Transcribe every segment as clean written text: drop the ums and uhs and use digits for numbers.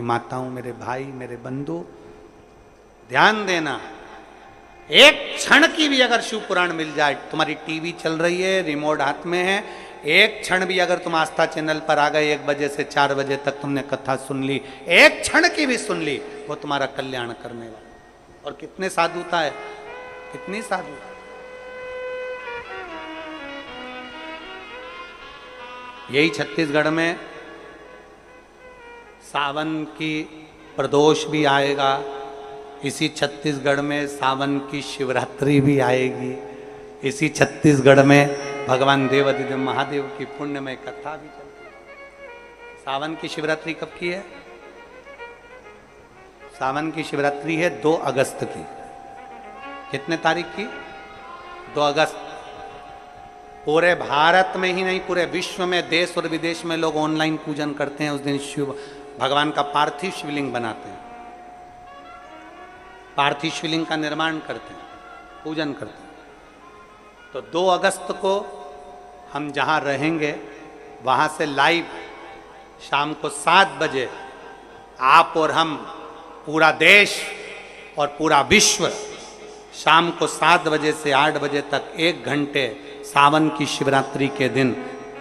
माताओं, मेरे भाई, मेरे बंधु, ध्यान देना, एक क्षण की भी अगर शिव पुराण मिल जाए, तुम्हारी टीवी चल रही है, रिमोट हाथ में है, एक क्षण भी अगर तुम आस्था चैनल पर आ गए 1 बजे से 4 बजे तक तुमने कथा सुन ली, एक क्षण की भी सुन ली, वो तुम्हारा कल्याण करने वाला। और कितने साधुता है, कितनी साधुता। यही छत्तीसगढ़ में सावन की प्रदोष भी आएगा, इसी छत्तीसगढ़ में सावन की शिवरात्रि भी आएगी, इसी छत्तीसगढ़ में भगवान देवाधिदेव महादेव की पुण्यमय कथा भी चलती है। सावन की शिवरात्रि कब की है? सावन की शिवरात्रि है 2 अगस्त की। कितने तारीख की? 2 अगस्त। पूरे भारत में ही नहीं, पूरे विश्व में, देश और विदेश में लोग ऑनलाइन पूजन करते हैं। उस दिन शिव भगवान का पार्थिव शिवलिंग बनाते हैं, पार्थिव शिवलिंग का निर्माण करते हैं, पूजन करते हैं। तो 2 अगस्त को हम जहाँ रहेंगे वहाँ से लाइव शाम को 7 बजे आप और हम, पूरा देश और पूरा विश्व, शाम को 7 बजे से 8 बजे तक 1 घंटे सावन की शिवरात्रि के दिन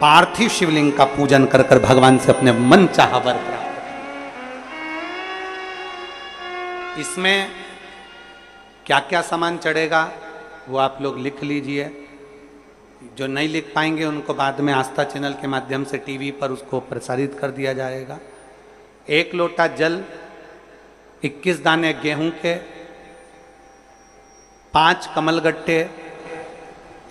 पार्थिव शिवलिंग का पूजन कर कर भगवान से अपने मन चाहा वर प्राप्त। इसमें क्या क्या सामान चढ़ेगा वो आप लोग लिख लीजिए। जो नहीं लिख पाएंगे उनको बाद में आस्था चैनल के माध्यम से टीवी पर उसको प्रसारित कर दिया जाएगा। 1 लोटा जल, 21 दाने गेहूं के, 5 कमलगट्टे,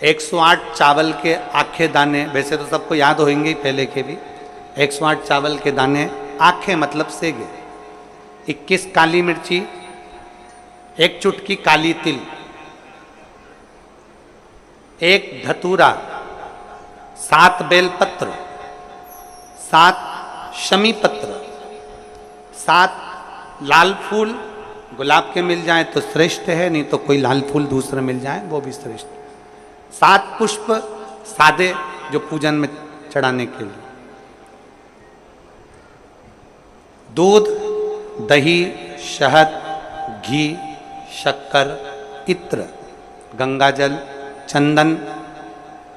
108 चावल के आखे दाने, वैसे तो सबको याद होंगे ही पहले के भी, 108 चावल के दाने, आखे मतलब सेगे, 21 काली मिर्ची, 1 चुटकी काली तिल, 1 धतूरा, 7 बेलपत्र, 7 शमी पत्र, 7 लाल फूल, गुलाब के मिल जाए तो श्रेष्ठ है, नहीं तो कोई लाल फूल दूसरा मिल जाए वो भी श्रेष्ठ। 7 पुष्प सादे जो पूजन में चढ़ाने के लिए, दूध, दही, शहद, घी, शक्कर, इत्र, गंगाजल, चंदन,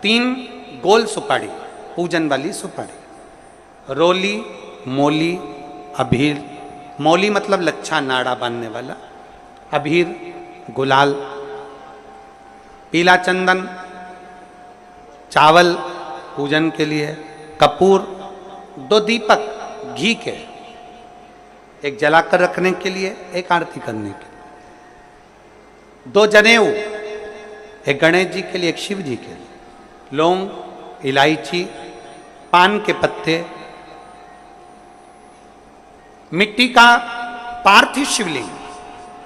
3 गोल सुपारी, पूजन वाली सुपारी, रोली, मोली, अभीर, मौली मतलब लच्छा नाड़ा बांधने वाला, अभीर, गुलाल, पीला चंदन, चावल पूजन के लिए, कपूर, 2 दीपक घी के, एक जलाकर रखने के लिए, एक आरती करने के लिए, 2 जनेऊ, एक गणेश जी के लिए, एक शिव जी के लिए, लौंग, इलायची, पान के पत्ते, मिट्टी का पार्थिव शिवलिंग।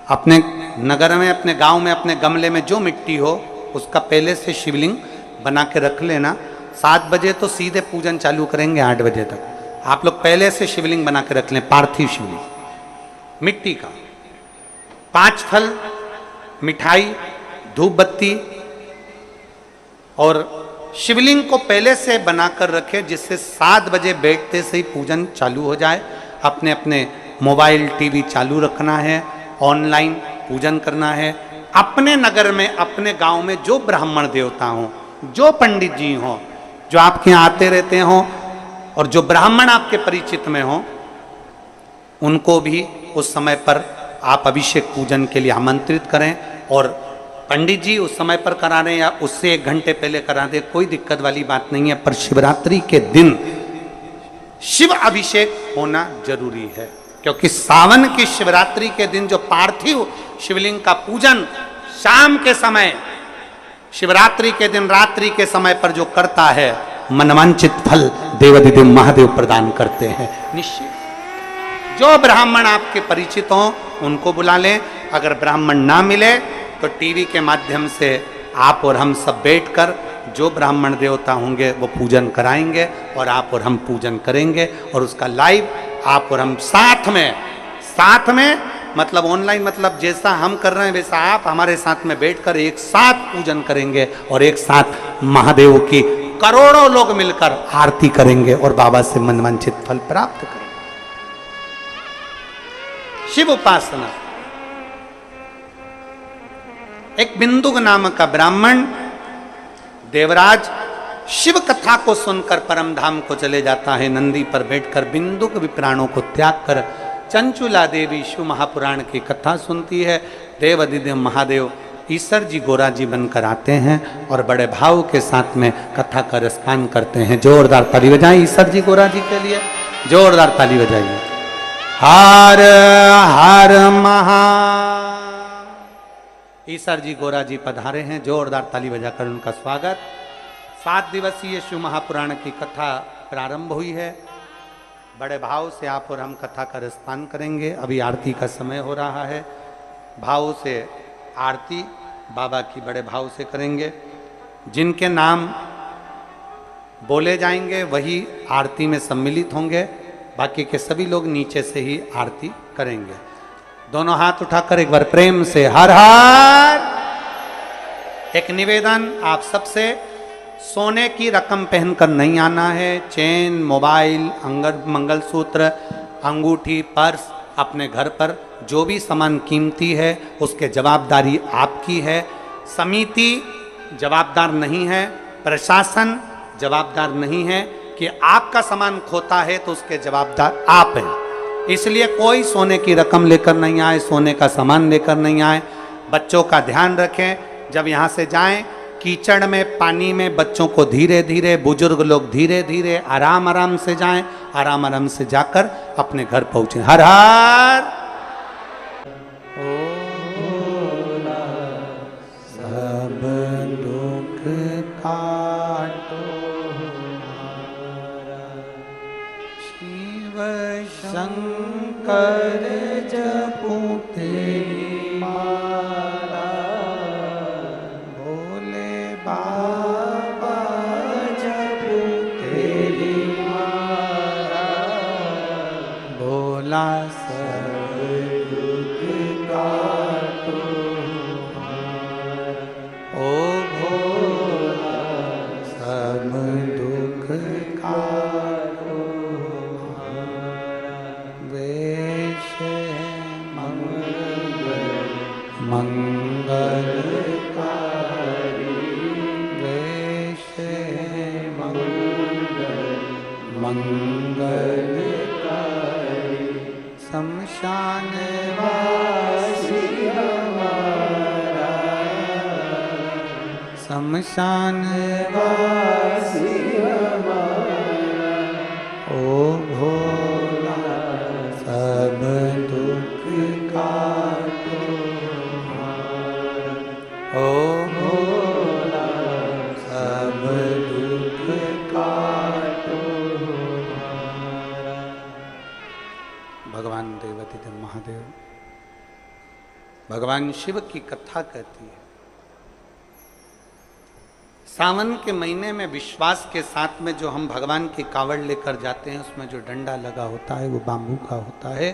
अपने नगर में, अपने गांव में, अपने गमले में जो मिट्टी हो उसका पहले से शिवलिंग बना के रख लेना। 7 बजे तो सीधे पूजन चालू करेंगे, 8 बजे तक आप लोग पहले से शिवलिंग बना के रख लें, पार्थिव शिवलिंग मिट्टी का। 5 फल, मिठाई, धूप बत्ती, और शिवलिंग को पहले से बनाकर रखे जिससे 7 बजे बैठते से ही पूजन चालू हो जाए। अपने अपने मोबाइल टीवी चालू रखना है, ऑनलाइन पूजन करना है। अपने नगर में, अपने गांव में जो ब्राह्मण देवता हों, जो पंडित जी हों, जो आपके यहाँ आते रहते हों, और जो ब्राह्मण आपके परिचित में हों, उनको भी उस समय पर आप अभिषेक पूजन के लिए आमंत्रित करें। और पंडित जी उस समय पर करा रहे हैं या उससे 1 घंटे पहले करा दें, कोई दिक्कत वाली बात नहीं है। पर शिवरात्रि के दिन शिव अभिषेक होना जरूरी है, क्योंकि सावन की शिवरात्रि के दिन जो पार्थिव शिवलिंग का पूजन शाम के समय, शिवरात्रि के दिन रात्रि के समय पर जो करता है, मनवांचित फल देवाधिदेव महादेव प्रदान करते हैं निश्चित। जो ब्राह्मण आपके परिचित हों उनको बुला लें। अगर ब्राह्मण ना मिले तो टीवी के माध्यम से आप और हम सब बैठकर जो ब्राह्मण देवता होंगे वो पूजन कराएंगे, और आप और हम पूजन करेंगे, और उसका लाइव आप और हम साथ में मतलब ऑनलाइन, मतलब जैसा हम कर रहे हैं वैसा आप हमारे साथ में बैठकर एक साथ पूजन करेंगे, और एक साथ महादेव की करोड़ों लोग मिलकर आरती करेंगे और बाबा से मनवांछित फल प्राप्त करेंगे। शिव उपासना। एक बिंदुक नामक का ब्राह्मण देवराज शिव कथा को सुनकर परम धाम को चले जाता है। नंदी पर बैठकर बिंदुक विप्राणों को त्याग कर चंचुला देवी शिव महापुराण की कथा सुनती है। देव अधिदेव महादेव ईश्वर जी गोरा जी बनकर आते हैं और बड़े भाव के साथ में कथा का रसपान करते हैं। जोरदार ताली बजाएं ईश्वर जी गोरा जी के लिए, जोरदार ताली बजाइए। हर हर महा। ईश्वर जी गोरा जी पधारे हैं, जोरदार ताली बजाकर उनका स्वागत। 7 दिवसीय शिव महापुराण की कथा प्रारंभ हुई है। बड़े भाव से आप और हम कथा का रसपान करेंगे। अभी आरती का समय हो रहा है। भाव से आरती बाबा की बड़े भाव से करेंगे। जिनके नाम बोले जाएंगे वही आरती में सम्मिलित होंगे, बाकी के सभी लोग नीचे से ही आरती करेंगे। दोनों हाथ उठाकर एक बार प्रेम से हर हर। एक निवेदन आप सबसे, सोने की रकम पहनकर नहीं आना है। चेन, मोबाइल, मंगलसूत्र, अंगूठी, पर्स अपने घर पर जो भी सामान कीमती है उसके जवाबदारी आपकी है। समिति जवाबदार नहीं है, प्रशासन जवाबदार नहीं है कि आपका सामान खोता है तो उसके जवाबदार आप हैं। इसलिए कोई सोने की रकम लेकर नहीं आए, सोने का सामान लेकर नहीं आए। बच्चों का ध्यान रखें, जब यहाँ से जाएं कीचड़ में, पानी में बच्चों को धीरे धीरे, बुजुर्ग लोग धीरे धीरे आराम आराम से जाएं। आराम आराम से जाकर अपने घर पहुंचे। हर हर। सब दुख काटो शिव शंकर जपो तेरी माला, भोले बाबा जपो तेरी माला, भोला सब दुख काटो ओ भोला सब दुख काटो। वेश मंगल मंगल शमशान वासी हमारा, शमशान वासी हमारा, ओ भोला सब दुख काटो हमारा, ओ भोला सब दुख काटो। भगवान देवाधिदेव महादेव, भगवान शिव की कथा कहती है। सावन के महीने में विश्वास के साथ में जो हम भगवान की कावड़ लेकर जाते हैं, उसमें जो डंडा लगा होता है वो बांबू का होता है,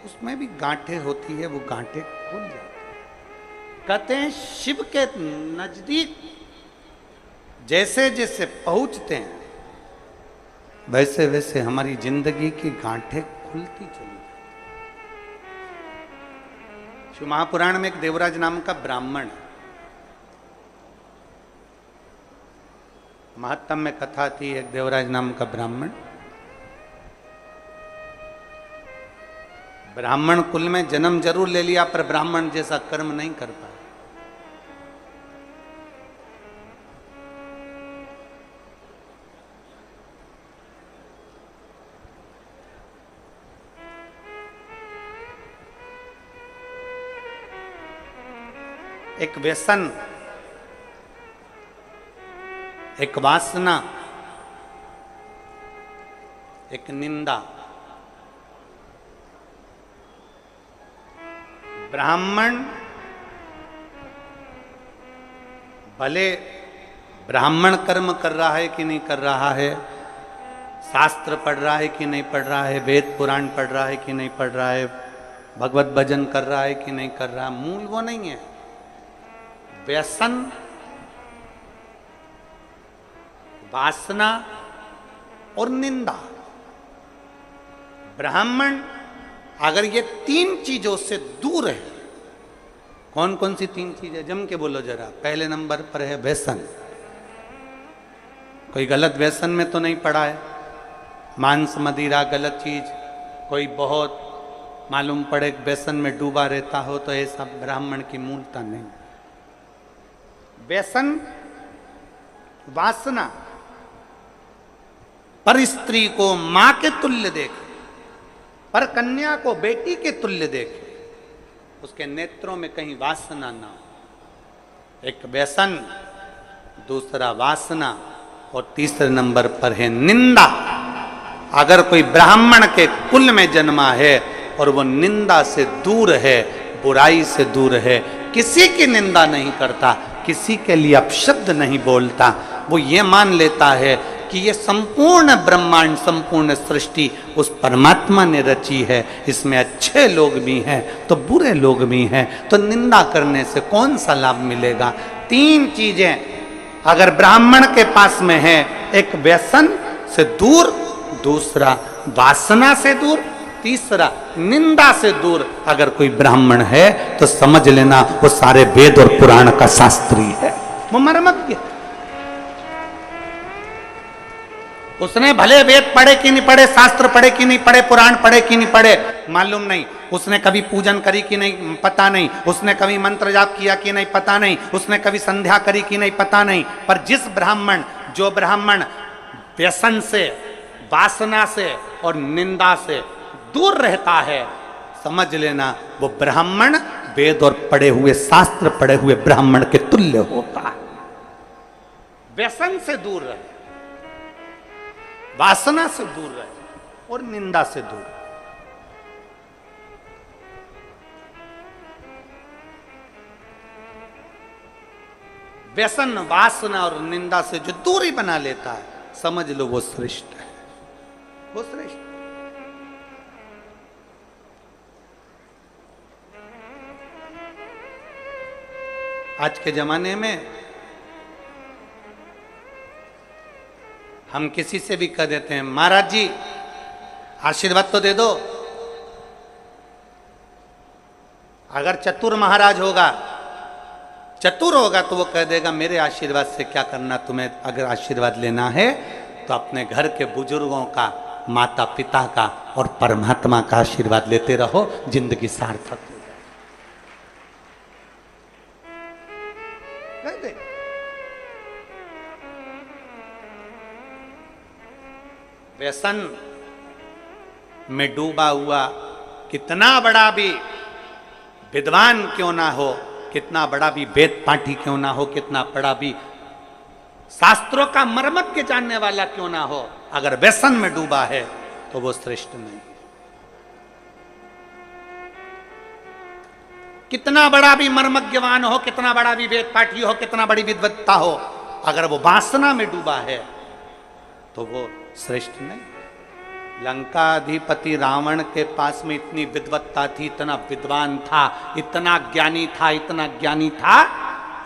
उसमें भी गांठें होती है, वो गांठें खुल जाती है। कहते हैं शिव के नजदीक जैसे जैसे पहुंचते हैं वैसे वैसे हमारी जिंदगी की गांठें खुलती चली। शिव महापुराण में एक देवराज नाम का ब्राह्मण है। महत्तम में कथा थी, एक देवराज नाम का ब्राह्मण, ब्राह्मण कुल में जन्म जरूर ले लिया पर ब्राह्मण जैसा कर्म नहीं कर पाया। एक व्यसन, एक वासना, एक निंदा। ब्राह्मण भले ब्राह्मण कर्म कर रहा है कि नहीं कर रहा है, शास्त्र पढ़ रहा है कि नहीं पढ़ रहा है, वेद पुराण पढ़ रहा है कि नहीं पढ़ रहा है, भगवत भजन कर रहा है कि नहीं कर रहा, मूल वो नहीं है। व्यसन, वासना और निंदा। ब्राह्मण अगर ये तीन चीजों से दूर है, कौन कौन सी तीन चीजें, जम के बोलो जरा। पहले नंबर पर है व्यसन। कोई गलत व्यसन में तो नहीं पड़ा है, मांस मदिरा गलत चीज, कोई बहुत मालूम पड़े व्यसन में डूबा रहता हो, तो ऐसा ब्राह्मण की मूलता नहीं। व्यसन, वासना, पर स्त्री को मां के तुल्य देखे, पर कन्या को बेटी के तुल्य देखे, उसके नेत्रों में कहीं वासना ना हो। एक व्यसन, दूसरा वासना, और तीसरे नंबर पर है निंदा। अगर कोई ब्राह्मण के कुल में जन्मा है और वो निंदा से दूर है, बुराई से दूर है, किसी की निंदा नहीं करता, किसी के लिए अपशब्द नहीं बोलता, वो ये मान लेता है कि ये संपूर्ण ब्रह्मांड, संपूर्ण सृष्टि उस परमात्मा ने रची है, इसमें अच्छे लोग भी हैं तो बुरे लोग भी हैं, तो निंदा करने से कौन सा लाभ मिलेगा। तीन चीजें अगर ब्राह्मण के पास में है, एक व्यसन से दूर, दूसरा वासना से दूर, तीसरा निंदा से दूर अगर कोई ब्राह्मण है, तो समझ लेना वो सारे वेद और पुराण का शास्त्री है, वो मर्मज्ञ। उसने भले वेद पढ़े कि नहीं पढ़े, शास्त्र पढ़े कि नहीं पढ़े, पुराण पढ़े कि नहीं पढ़े, मालूम नहीं। उसने कभी पूजन करी कि नहीं, पता नहीं। उसने कभी मंत्र जाप किया कि नहीं, पता नहीं। उसने कभी संध्या करी कि नहीं, पता नहीं। पर जिस ब्राह्मण, जो ब्राह्मण व्यसन से, वासना से और निंदा से दूर रहता है, समझ लेना वो ब्राह्मण वेद और पढ़े हुए, शास्त्र पढ़े हुए ब्राह्मण के तुल्य होता है। व्यसन से दूर रहे, वासना से दूर रहे और निंदा से दूर। व्यसन, वासना और निंदा से जो दूरी बना लेता है, समझ लो वो श्रेष्ठ है, वो श्रेष्ठ। आज के जमाने में हम किसी से भी कह देते हैं, महाराज जी आशीर्वाद तो दे दो। अगर चतुर महाराज होगा, चतुर होगा, तो वो कह देगा मेरे आशीर्वाद से क्या करना, तुम्हें अगर आशीर्वाद लेना है तो अपने घर के बुजुर्गों का, माता पिता का और परमात्मा का आशीर्वाद लेते रहो, जिंदगी सार्थक हो जाए। कह दे। व्यसन में डूबा हुआ कितना बड़ा भी विद्वान क्यों ना हो, कितना बड़ा भी वेद पाठी क्यों ना हो, कितना बड़ा भी शास्त्रों का मर्मज्ञ जानने वाला क्यों ना हो, अगर व्यसन में डूबा है तो वो श्रेष्ठ नहीं। कितना बड़ा भी मर्मज्ञवान हो, कितना बड़ा भी वेद पाठी हो, कितना बड़ी विद्वत्ता हो, अगर वो वासना में डूबा है तो वो श्रेष्ठ नहीं। लंकाधिपति रावण के पास में इतनी विद्वत्ता थी, इतना विद्वान था, इतना ज्ञानी था, इतना ज्ञानी था,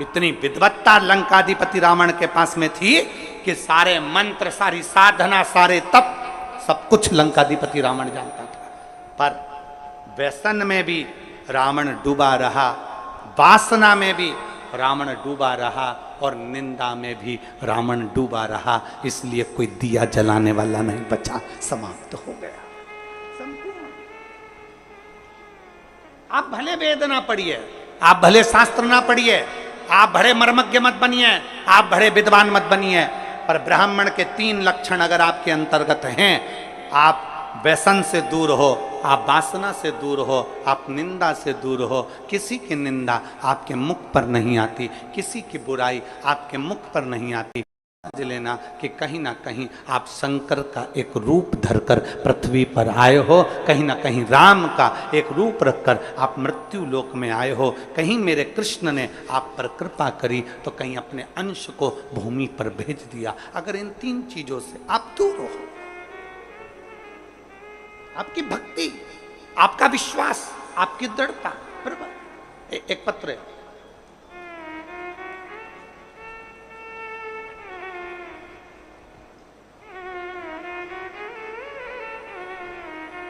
इतनी विद्वत्ता लंकाधिपति रावण के पास में थी कि सारे मंत्र, सारी साधना, सारे तप, सब कुछ लंकाधिपति रावण जानता था। पर व्यसन में भी रावण डूबा रहा, वासना में भी रावण डूबा रहा और निंदा में भी रावण डूबा रहा, इसलिए कोई दिया जलाने वाला नहीं बचा, समाप्त हो गया संपूर्ण। आप भले वेद ना पढ़िए, आप भले शास्त्र ना पढ़िए, आप भले मर्मज्ञ मत बनिए, आप भले विद्वान मत बनिए, पर ब्राह्मण के 3 लक्षण अगर आपके अंतर्गत हैं, आप व्यसन से दूर हो, आप वासना से दूर हो, आप निंदा से दूर हो, किसी की निंदा आपके मुख पर नहीं आती, किसी की बुराई आपके मुख पर नहीं आती, समझ लेना कि कहीं ना कहीं आप शंकर का एक रूप धरकर पृथ्वी पर आए हो, कहीं ना कहीं राम का एक रूप रखकर आप मृत्यु लोक में आए हो, कहीं मेरे कृष्ण ने आप पर कृपा करी तो कहीं अपने अंश को भूमि पर भेज दिया। अगर इन 3 चीजों से आप दूर हो, आपकी भक्ति, आपका विश्वास, आपकी दृढ़ता, बराबर। एक पत्र है,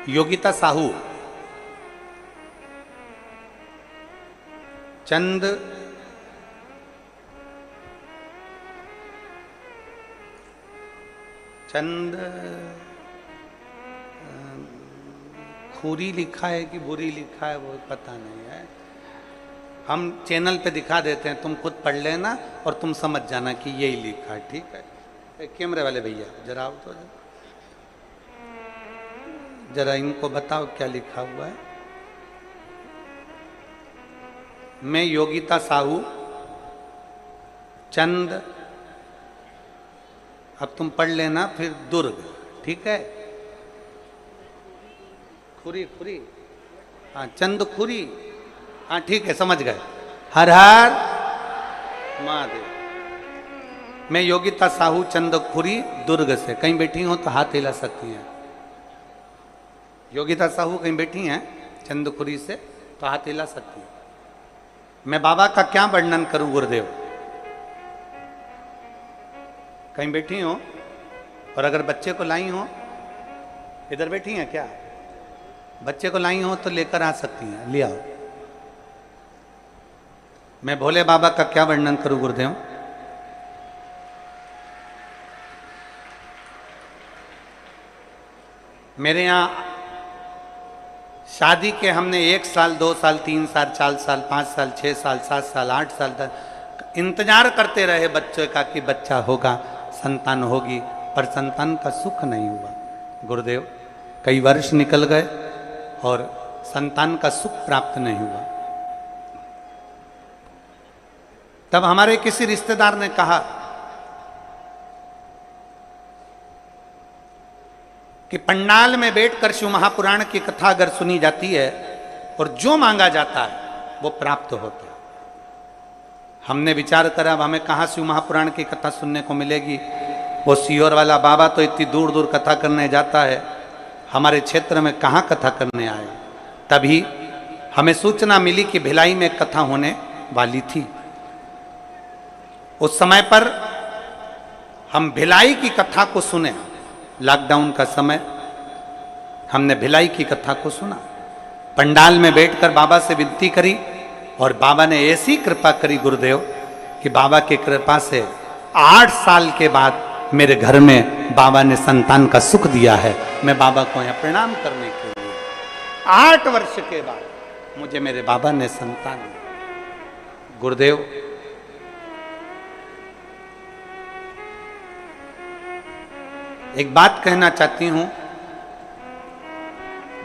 योगिता साहू चंद चंद खूरी लिखा है कि बुरी लिखा है वो पता नहीं है। हम चैनल पे दिखा देते हैं, तुम खुद पढ़ लेना और तुम समझ जाना कि यही लिखा है, ठीक है। कैमरे वाले भैया जरा आओ तो जरा इनको बताओ क्या लिखा हुआ है। मैं योगिता साहू चंद, अब तुम पढ़ लेना फिर दुर्ग, ठीक है। खुरी खुरी, हाँ चंद खुरी, हाँ ठीक है समझ गए। हर हर महादेव। मैं योगिता साहू चंदखुरी दुर्ग से। कहीं बैठी हो तो हाथ हिला सकती हैं। योगिता साहू कहीं बैठी हैं चंदखुरी से तो हाथ हिला सकती हैं। मैं बाबा का क्या वर्णन करूं गुरुदेव। कहीं बैठी हो और अगर बच्चे को लाई हो, इधर बैठी हैं क्या, बच्चे को लाई हो तो लेकर आ सकती हैं, ले आओ। मैं भोले बाबा का क्या वर्णन करूं गुरुदेव। मेरे यहाँ शादी के हमने 1 साल 2 साल 3 साल 4 साल 5 साल 6 साल 7 साल 8 साल तक इंतजार करते रहे बच्चे का कि बच्चा होगा, संतान होगी, पर संतान का सुख नहीं हुआ गुरुदेव। कई वर्ष निकल गए और संतान का सुख प्राप्त नहीं हुआ। तब हमारे किसी रिश्तेदार ने कहा कि पंडाल में बैठकर शिव महापुराण की कथा अगर सुनी जाती है और जो मांगा जाता है वो प्राप्त होता है। हमने विचार करा अब हमें कहाँ शिव महापुराण की कथा सुनने को मिलेगी। वो सीहोर वाला बाबा तो इतनी दूर दूर कथा करने जाता है, हमारे क्षेत्र में कहाँ कथा करने आए। तभी हमें सूचना मिली कि भिलाई में कथा होने वाली थी। उस समय पर हम भिलाई की कथा को सुने। लॉकडाउन का समय हमने भिलाई की कथा को सुना। पंडाल में बैठकर बाबा से विनती करी और बाबा ने ऐसी कृपा करी गुरुदेव कि बाबा की कृपा से 8 साल के बाद मेरे घर में बाबा ने संतान का सुख दिया है। मैं बाबा को यहाँ प्रणाम करने के लिए 8 वर्ष के बाद मुझे मेरे बाबा ने संतान दी। गुरुदेव एक बात कहना चाहती हूं,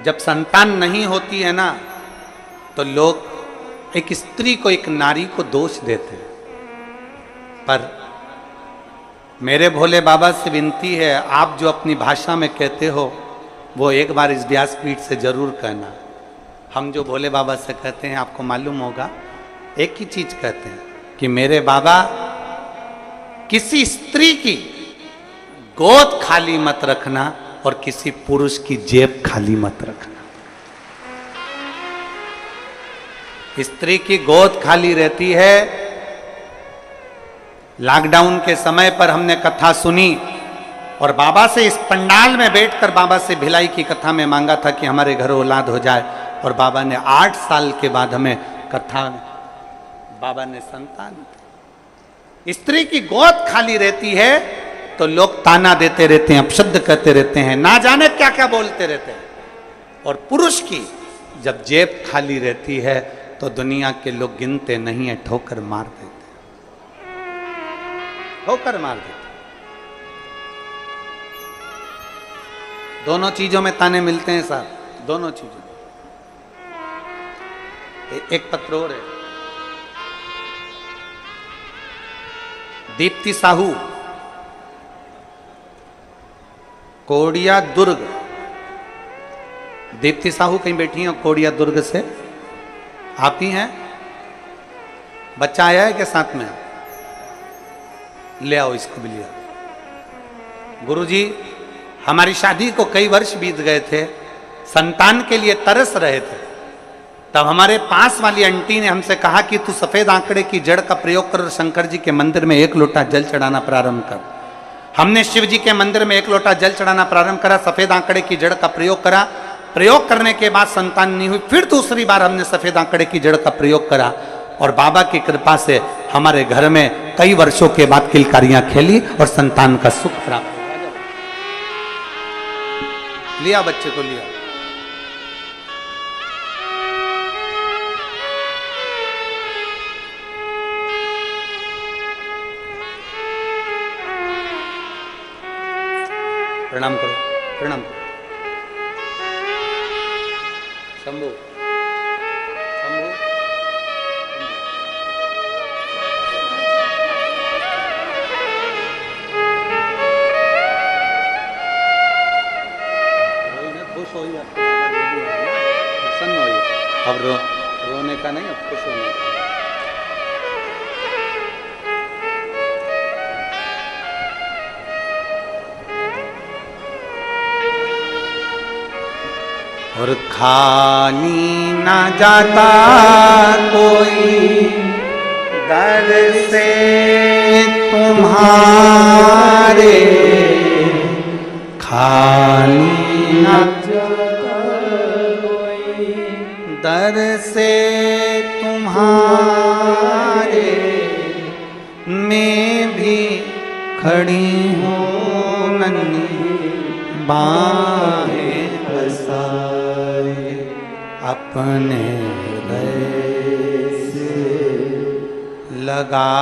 जब संतान नहीं होती है ना तो लोग एक स्त्री को, एक नारी को दोष देते हैं। पर मेरे भोले बाबा से विनती है, आप जो अपनी भाषा में कहते हो वो एक बार इस व्यासपीठ से जरूर कहना। हम जो भोले बाबा से कहते हैं आपको मालूम होगा, एक ही चीज कहते हैं कि मेरे बाबा किसी स्त्री की गोद खाली मत रखना और किसी पुरुष की जेब खाली मत रखना। स्त्री की गोद खाली रहती है। लॉकडाउन के समय पर हमने कथा सुनी और बाबा से इस पंडाल में बैठकर बाबा से भिलाई की कथा में मांगा था कि हमारे घर औलाद हो जाए और बाबा ने 8 साल के बाद हमें कथा, बाबा ने संतान। स्त्री की गोद खाली रहती है तो लोग ताना देते रहते हैं, अपशब्द कहते रहते हैं, ना जाने क्या क्या बोलते रहते हैं। और पुरुष की जब जेब खाली रहती है तो दुनिया के लोग गिनते नहीं है, ठोकर मार देते, ठोकर मार देते। दोनों चीजों में ताने मिलते हैं साहब, दोनों चीजों में। एक पत्र और है, दीप्ति साहू कोडिया दुर्ग। दीप्ति साहू कहीं बैठी हैं कोडिया दुर्ग से, आप ही हैं। बच्चा आया है क्या साथ में, ले आओ इसको भी लिया। गुरुजी हमारी शादी को कई वर्ष बीत गए थे, संतान के लिए तरस रहे थे। तब हमारे पास वाली आंटी ने हमसे कहा कि तू सफेद आंकड़े की जड़ का प्रयोग कर और शंकर जी के मंदिर में 1 लोटा जल चढ़ाना प्रारंभ कर। हमने शिव जी के मंदिर में 1 लोटा जल चढ़ाना प्रारंभ करा, सफेद आंकड़े की जड़ का प्रयोग करा। प्रयोग करने के बाद संतान नहीं हुई। फिर दूसरी बार हमने सफेद आंकड़े की जड़ का प्रयोग करा और बाबा की कृपा से हमारे घर में कई वर्षों के बाद किलकारियां खेली और संतान का सुख प्राप्त हुआ। लिया बच्चे को लिया। प्रणाम करो, प्रणाम करो। शंभू, शंभू, खुश हो, प्रसन्न हो। अब रोने का नहीं, अब खुश होने का। और खाली ना जाता कोई दर से तुम्हारे, खाली ना जाता कोई दर से तुम्हारे, मैं भी खड़ी हूँ नन्ही बाहें पसारे, अपने हृदय से लगा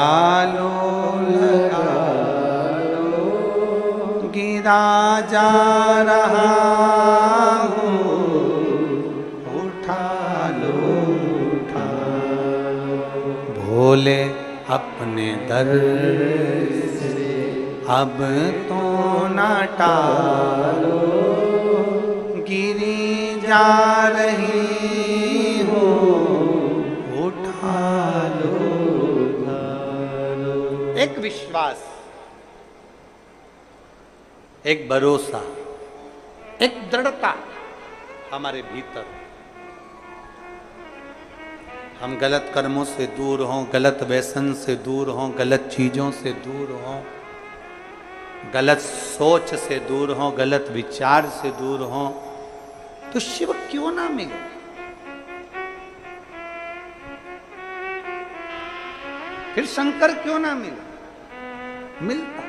लो, गिरा जा रहा हूँ, उठा लो, उठा भोले अपने दर से अब तो न टालो, गिरी जा रही हो, उठा लो, एक विश्वास, एक भरोसा, एक दृढ़ता हमारे भीतर। हम गलत कर्मों से दूर हों, गलत व्यसन से दूर हों, गलत चीजों से दूर हों, गलत सोच से दूर हों, गलत विचार से दूर हों, तो शिव क्यों ना मिले? फिर शंकर क्यों ना मिले? मिलता।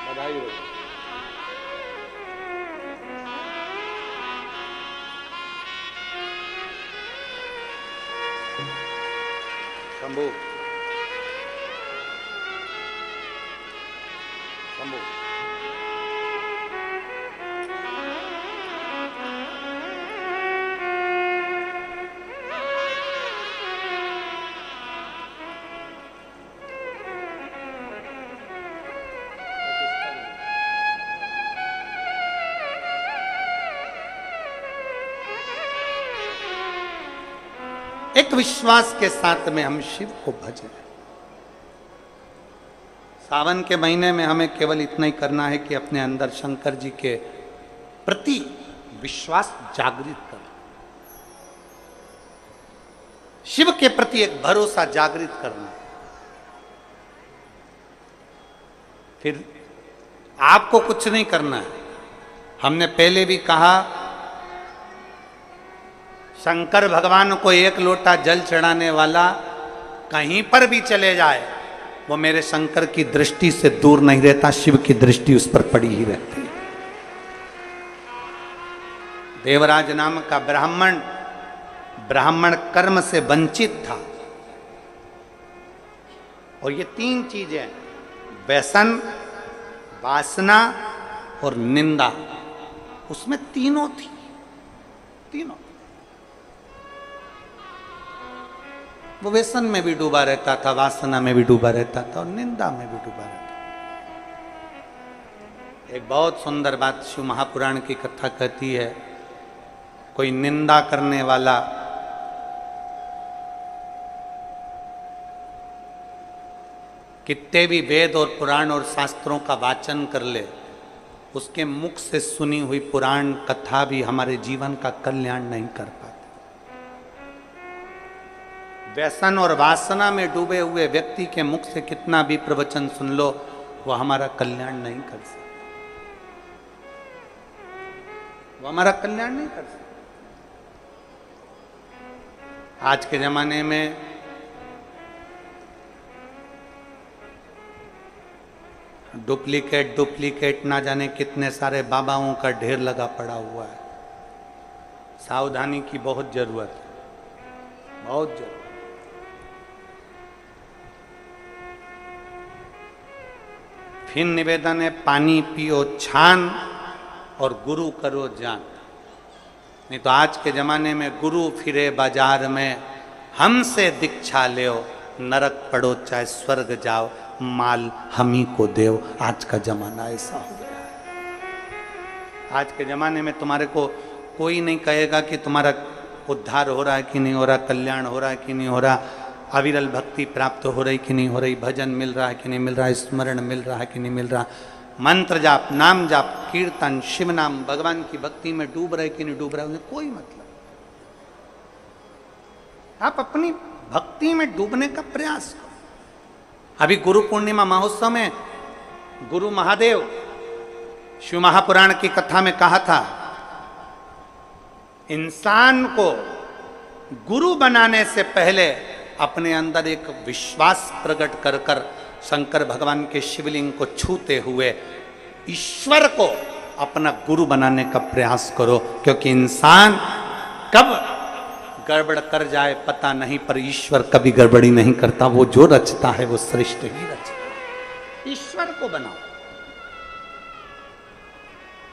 बधाई हो। शंभू, शंभू, एक विश्वास के साथ में हम शिव को भजें। सावन के महीने में हमें केवल इतना ही करना है कि अपने अंदर शंकर जी के प्रति विश्वास जागृत करें, शिव के प्रति एक भरोसा जागृत करना। फिर आपको कुछ नहीं करना है। हमने पहले भी कहा, शंकर भगवान को एक लोटा जल चढ़ाने वाला कहीं पर भी चले जाए, वो मेरे शंकर की दृष्टि से दूर नहीं रहता, शिव की दृष्टि उस पर पड़ी ही रहती है। देवराज नाम का ब्राह्मण कर्म से वंचित था, और ये तीन चीजें, व्यसन, वासना और निंदा, उसमें तीनों थी, तीनों। वो व्यसन में भी डूबा रहता था, वासना में भी डूबा रहता था, और निंदा में भी डूबा रहता था। एक बहुत सुंदर बात शिव महापुराण की कथा कहती है, कोई निंदा करने वाला कितने भी वेद और पुराण और शास्त्रों का वाचन कर ले, उसके मुख से सुनी हुई पुराण कथा भी हमारे जीवन का कल्याण नहीं कर पाती। व्यसन और वासना में डूबे हुए व्यक्ति के मुख से कितना भी प्रवचन सुन लो, वह हमारा कल्याण नहीं कर सकता। वो हमारा कल्याण नहीं कर सकते। आज के जमाने में डुप्लीकेट ना जाने कितने सारे बाबाओं का ढेर लगा पड़ा हुआ है। सावधानी की बहुत जरूरत है, बहुत जरूरत। फिर निवेदन है, पानी पियो छान और गुरु करो जान। नहीं तो आज के जमाने में गुरु फिरे बाजार में, हमसे दीक्षा लो, नरक पड़ो चाहे स्वर्ग जाओ, माल हम ही को देव। आज का जमाना ऐसा हो गया है। आज के जमाने में तुम्हारे को कोई नहीं कहेगा कि तुम्हारा उद्धार हो रहा है कि नहीं हो रहा, कल्याण हो रहा है कि नहीं हो रहा, अविरल भक्ति प्राप्त हो रही कि नहीं हो रही, भजन मिल रहा है कि नहीं मिल रहा, स्मरण मिल रहा है कि नहीं मिल रहा, मंत्र जाप, नाम जाप, कीर्तन, शिव नाम, भगवान की भक्ति में डूब रहे कि नहीं डूब रहे, उन्हें कोई मतलब। आप अपनी भक्ति में डूबने का प्रयास करो। अभी गुरु पूर्णिमा महोत्सव में गुरु महादेव शिव महापुराण की कथा में कहा था, इंसान को गुरु बनाने से पहले अपने अंदर एक विश्वास प्रकट कर कर शंकर भगवान के शिवलिंग को छूते हुए ईश्वर को अपना गुरु बनाने का प्रयास करो, क्योंकि इंसान कब गड़बड़ कर जाए पता नहीं, पर ईश्वर कभी गड़बड़ी नहीं करता। वो जो रचता है वो श्रेष्ठ ही रचता है। ईश्वर को बनाओ।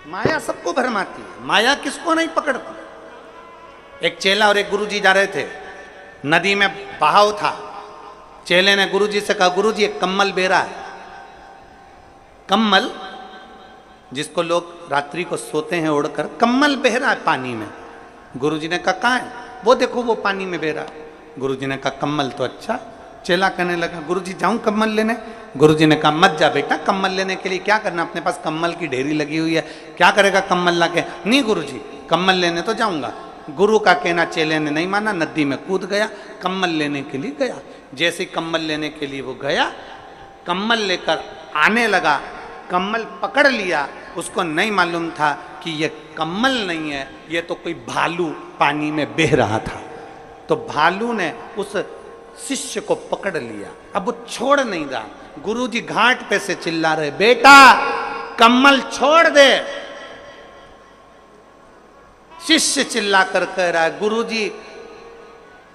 माया सबको भरमाती है, माया किसको नहीं पकड़ती। एक चेला और एक गुरुजी जा रहे थे, नदी में बहाव था। चेले ने गुरुजी से कहा, गुरुजी एक कम्मल बेरा है। कम्मल जिसको लोग रात्रि को सोते हैं उड़कर, कम्मल बह रहा है पानी में। गुरुजी ने कहा कहाँ है? वो देखो वो पानी में बह रहा है। गुरुजी ने कहा कम्मल तो अच्छा। चेला कहने लगा, गुरुजी जाऊं कम्मल लेने? गुरुजी ने कहा मत जा बेटा, कम्मल लेने के लिए क्या करना, अपने पास कम्मल की ढेरी लगी हुई है, क्या करेगा कम्मल ला के? नहीं गुरुजी, कम्मल लेने तो जाऊंगा। गुरु का कहना चेले ने नहीं माना, नदी में कूद गया, कम्मल लेने के लिए गया। जैसे कम्मल लेने के लिए वो गया, कम्मल लेकर आने लगा, कम्मल पकड़ लिया। उसको नहीं मालूम था कि ये कम्मल नहीं है, ये तो कोई भालू पानी में बह रहा था। तो भालू ने उस शिष्य को पकड़ लिया, अब वो छोड़ नहीं रहा। गुरुजी घाट पे से चिल्ला रहे, बेटा कम्मल छोड़ दे। शिष्य चिल्ला कर कह रहा है, गुरुजी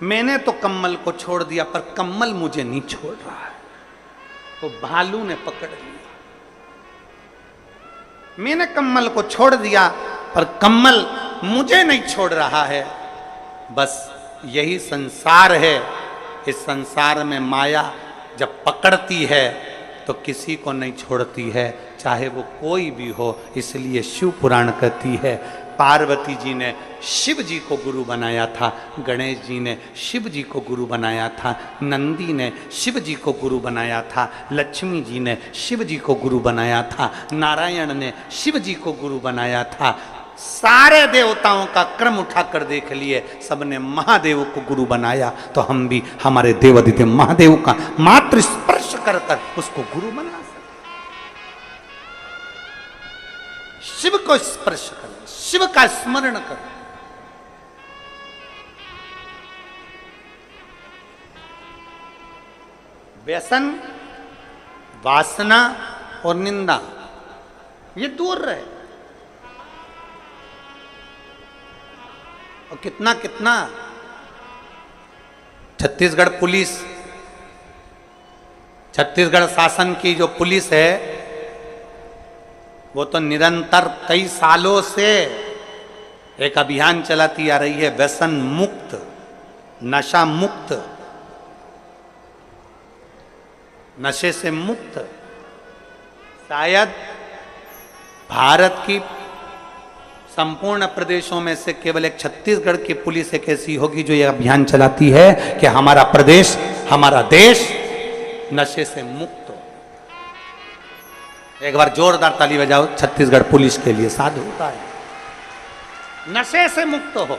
मैंने तो कम्मल को छोड़ दिया, पर कम्मल मुझे नहीं छोड़ रहा है। तो भालू ने पकड़ लिया, मैंने कम्मल को छोड़ दिया पर कम्मल मुझे नहीं छोड़ रहा है। बस यही संसार है। इस संसार में माया जब पकड़ती है तो किसी को नहीं छोड़ती है, चाहे वो कोई भी हो। इसलिए शिव पुराण कहती है, पार्वती जी ने शिव जी को गुरु बनाया था, गणेश जी ने शिव जी को गुरु बनाया था, नंदी ने शिव जी को गुरु बनाया था, लक्ष्मी जी ने शिव जी को गुरु बनाया था, नारायण ने शिव जी को गुरु बनाया था। सारे देवताओं का क्रम उठाकर देख लिए, सबने महादेव को गुरु बनाया। तो हम भी हमारे देवादिदेव महादेव का मात्र स्पर्श कर कर उसको गुरु बना सकते। शिव को स्पर्श करें, शिव का स्मरण करें। व्यसन, वासना और निंदा ये दूर रहे। और कितना कितना छत्तीसगढ़ पुलिस, छत्तीसगढ़ शासन की जो पुलिस है वो तो निरंतर कई सालों से एक अभियान चलाती आ रही है, व्यसन मुक्त, नशा मुक्त, नशे से मुक्त। शायद भारत की संपूर्ण प्रदेशों में से केवल एक छत्तीसगढ़ की पुलिस एक ऐसी होगी जो यह अभियान चलाती है कि हमारा प्रदेश, हमारा देश नशे से मुक्त हो। एक बार जोरदार ताली बजाओ छत्तीसगढ़ पुलिस के लिए, साधु होता है, नशे से मुक्त हो।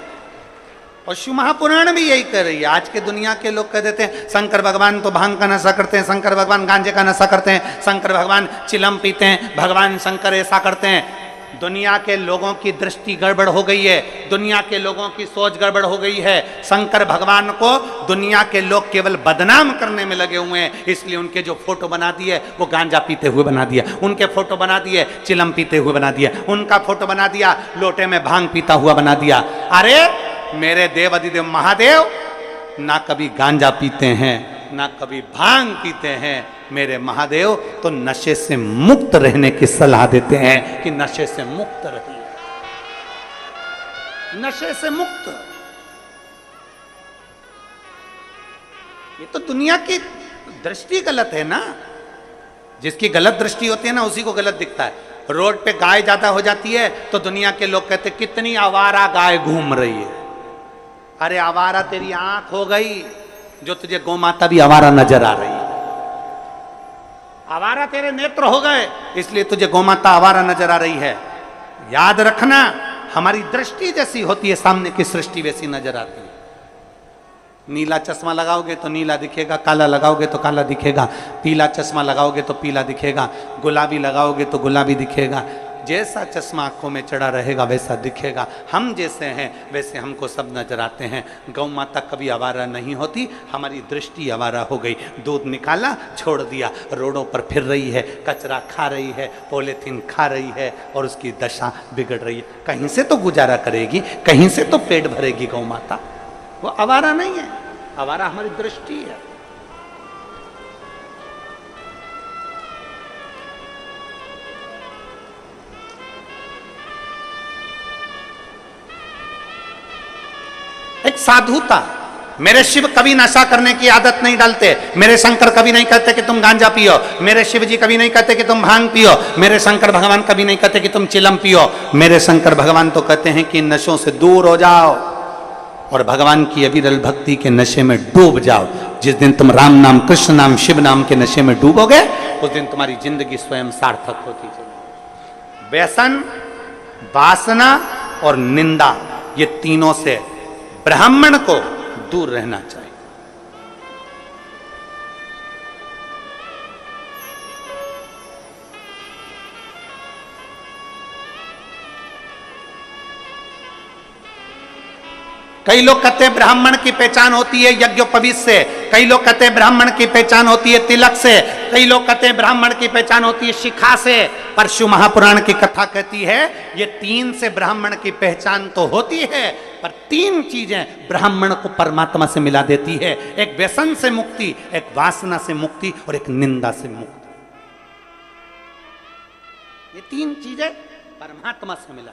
और शिव महापुराण भी यही कह रही है। आज के दुनिया के लोग कह देते हैं शंकर भगवान तो भांग का नशा करते हैं, शंकर भगवान गांजे का नशा करते हैं, शंकर भगवान चिलम पीते हैं, भगवान शंकर ऐसा करते हैं। दुनिया के लोगों की दृष्टि गड़बड़ हो गई है, दुनिया के लोगों की सोच गड़बड़ हो गई है। शंकर भगवान को दुनिया के लोग केवल बदनाम करने में लगे हुए हैं, इसलिए उनके जो फोटो बना दिए वो गांजा पीते हुए बना दिया, उनके फोटो बना दिए चिलम पीते हुए बना दिया, उनका फोटो बना दिया लोटे में भांग पीता हुआ बना दिया। अरे मेरे देव अधिदेव महादेव ना कभी गांजा पीते हैं ना कभी भांग पीते हैं। मेरे महादेव तो नशे से मुक्त रहने की सलाह देते हैं कि नशे से मुक्त रहिए, नशे से मुक्त। ये तो दुनिया की दृष्टि गलत है ना, जिसकी गलत दृष्टि होती है ना उसी को गलत दिखता है। रोड पे गाय ज्यादा हो जाती है तो दुनिया के लोग कहते कितनी आवारा गाय घूम रही है। अरे आवारा तेरी आंख हो गई जो तुझे गौ माता भी आवारा नजर आ रही है, आवारा तेरे नेत्र हो गए इसलिए तुझे गौ माता आवारा नजर आ रही है। याद रखना, हमारी दृष्टि जैसी होती है सामने की सृष्टि वैसी नजर आती है। नीला चश्मा लगाओगे तो नीला दिखेगा, काला लगाओगे तो काला दिखेगा, पीला चश्मा लगाओगे तो पीला दिखेगा, गुलाबी लगाओगे तो गुलाबी दिखेगा। जैसा चश्मा आंखों में चढ़ा रहेगा वैसा दिखेगा। हम जैसे हैं वैसे हमको सब नजर आते हैं। गौ माता कभी आवारा नहीं होती, हमारी दृष्टि आवारा हो गई। दूध निकाला छोड़ दिया, रोडों पर फिर रही है, कचरा खा रही है, पॉलीथीन खा रही है और उसकी दशा बिगड़ रही है। कहीं से तो गुजारा करेगी, कहीं से तो पेट भरेगी गौ माता। वो आवारा नहीं है, आवारा हमारी दृष्टि है। एक साधु था, मेरे शिव कभी नशा करने की आदत नहीं डालते, मेरे शंकर कभी नहीं कहते कि तुम गांजा पियो, मेरे शिव जी कभी नहीं कहते कि तुम भांग पियो, मेरे शंकर भगवान कभी नहीं कहते कि तुम चिलम पियो। मेरे शंकर भगवान तो कहते हैं कि नशों से दूर हो जाओ और भगवान की अविरल भक्ति के नशे में डूब जाओ। जिस दिन तुम राम नाम, कृष्ण नाम, शिव नाम के नशे में डूबोगे उस दिन तुम्हारी जिंदगी स्वयं सार्थक होती चलेगी। व्यसन, वासना और निंदा, ये तीनों से ब्राह्मण को दूर रहना चाहिए। कई लोग कहते हैं ब्राह्मण की पहचान होती है यज्ञोपवीत से, कई लोग कहते हैं ब्राह्मण की पहचान होती है तिलक से, कई लोग कहते हैं ब्राह्मण की पहचान होती है शिखा से। पर शिव महापुराण की कथा कहती है ये तीन से ब्राह्मण की पहचान तो होती है, पर तीन चीजें ब्राह्मण को परमात्मा से मिला देती है। एक व्यसन से मुक्ति, एक वासना से मुक्ति और एक निंदा से मुक्ति। ये तीन चीजें परमात्मा से मिला।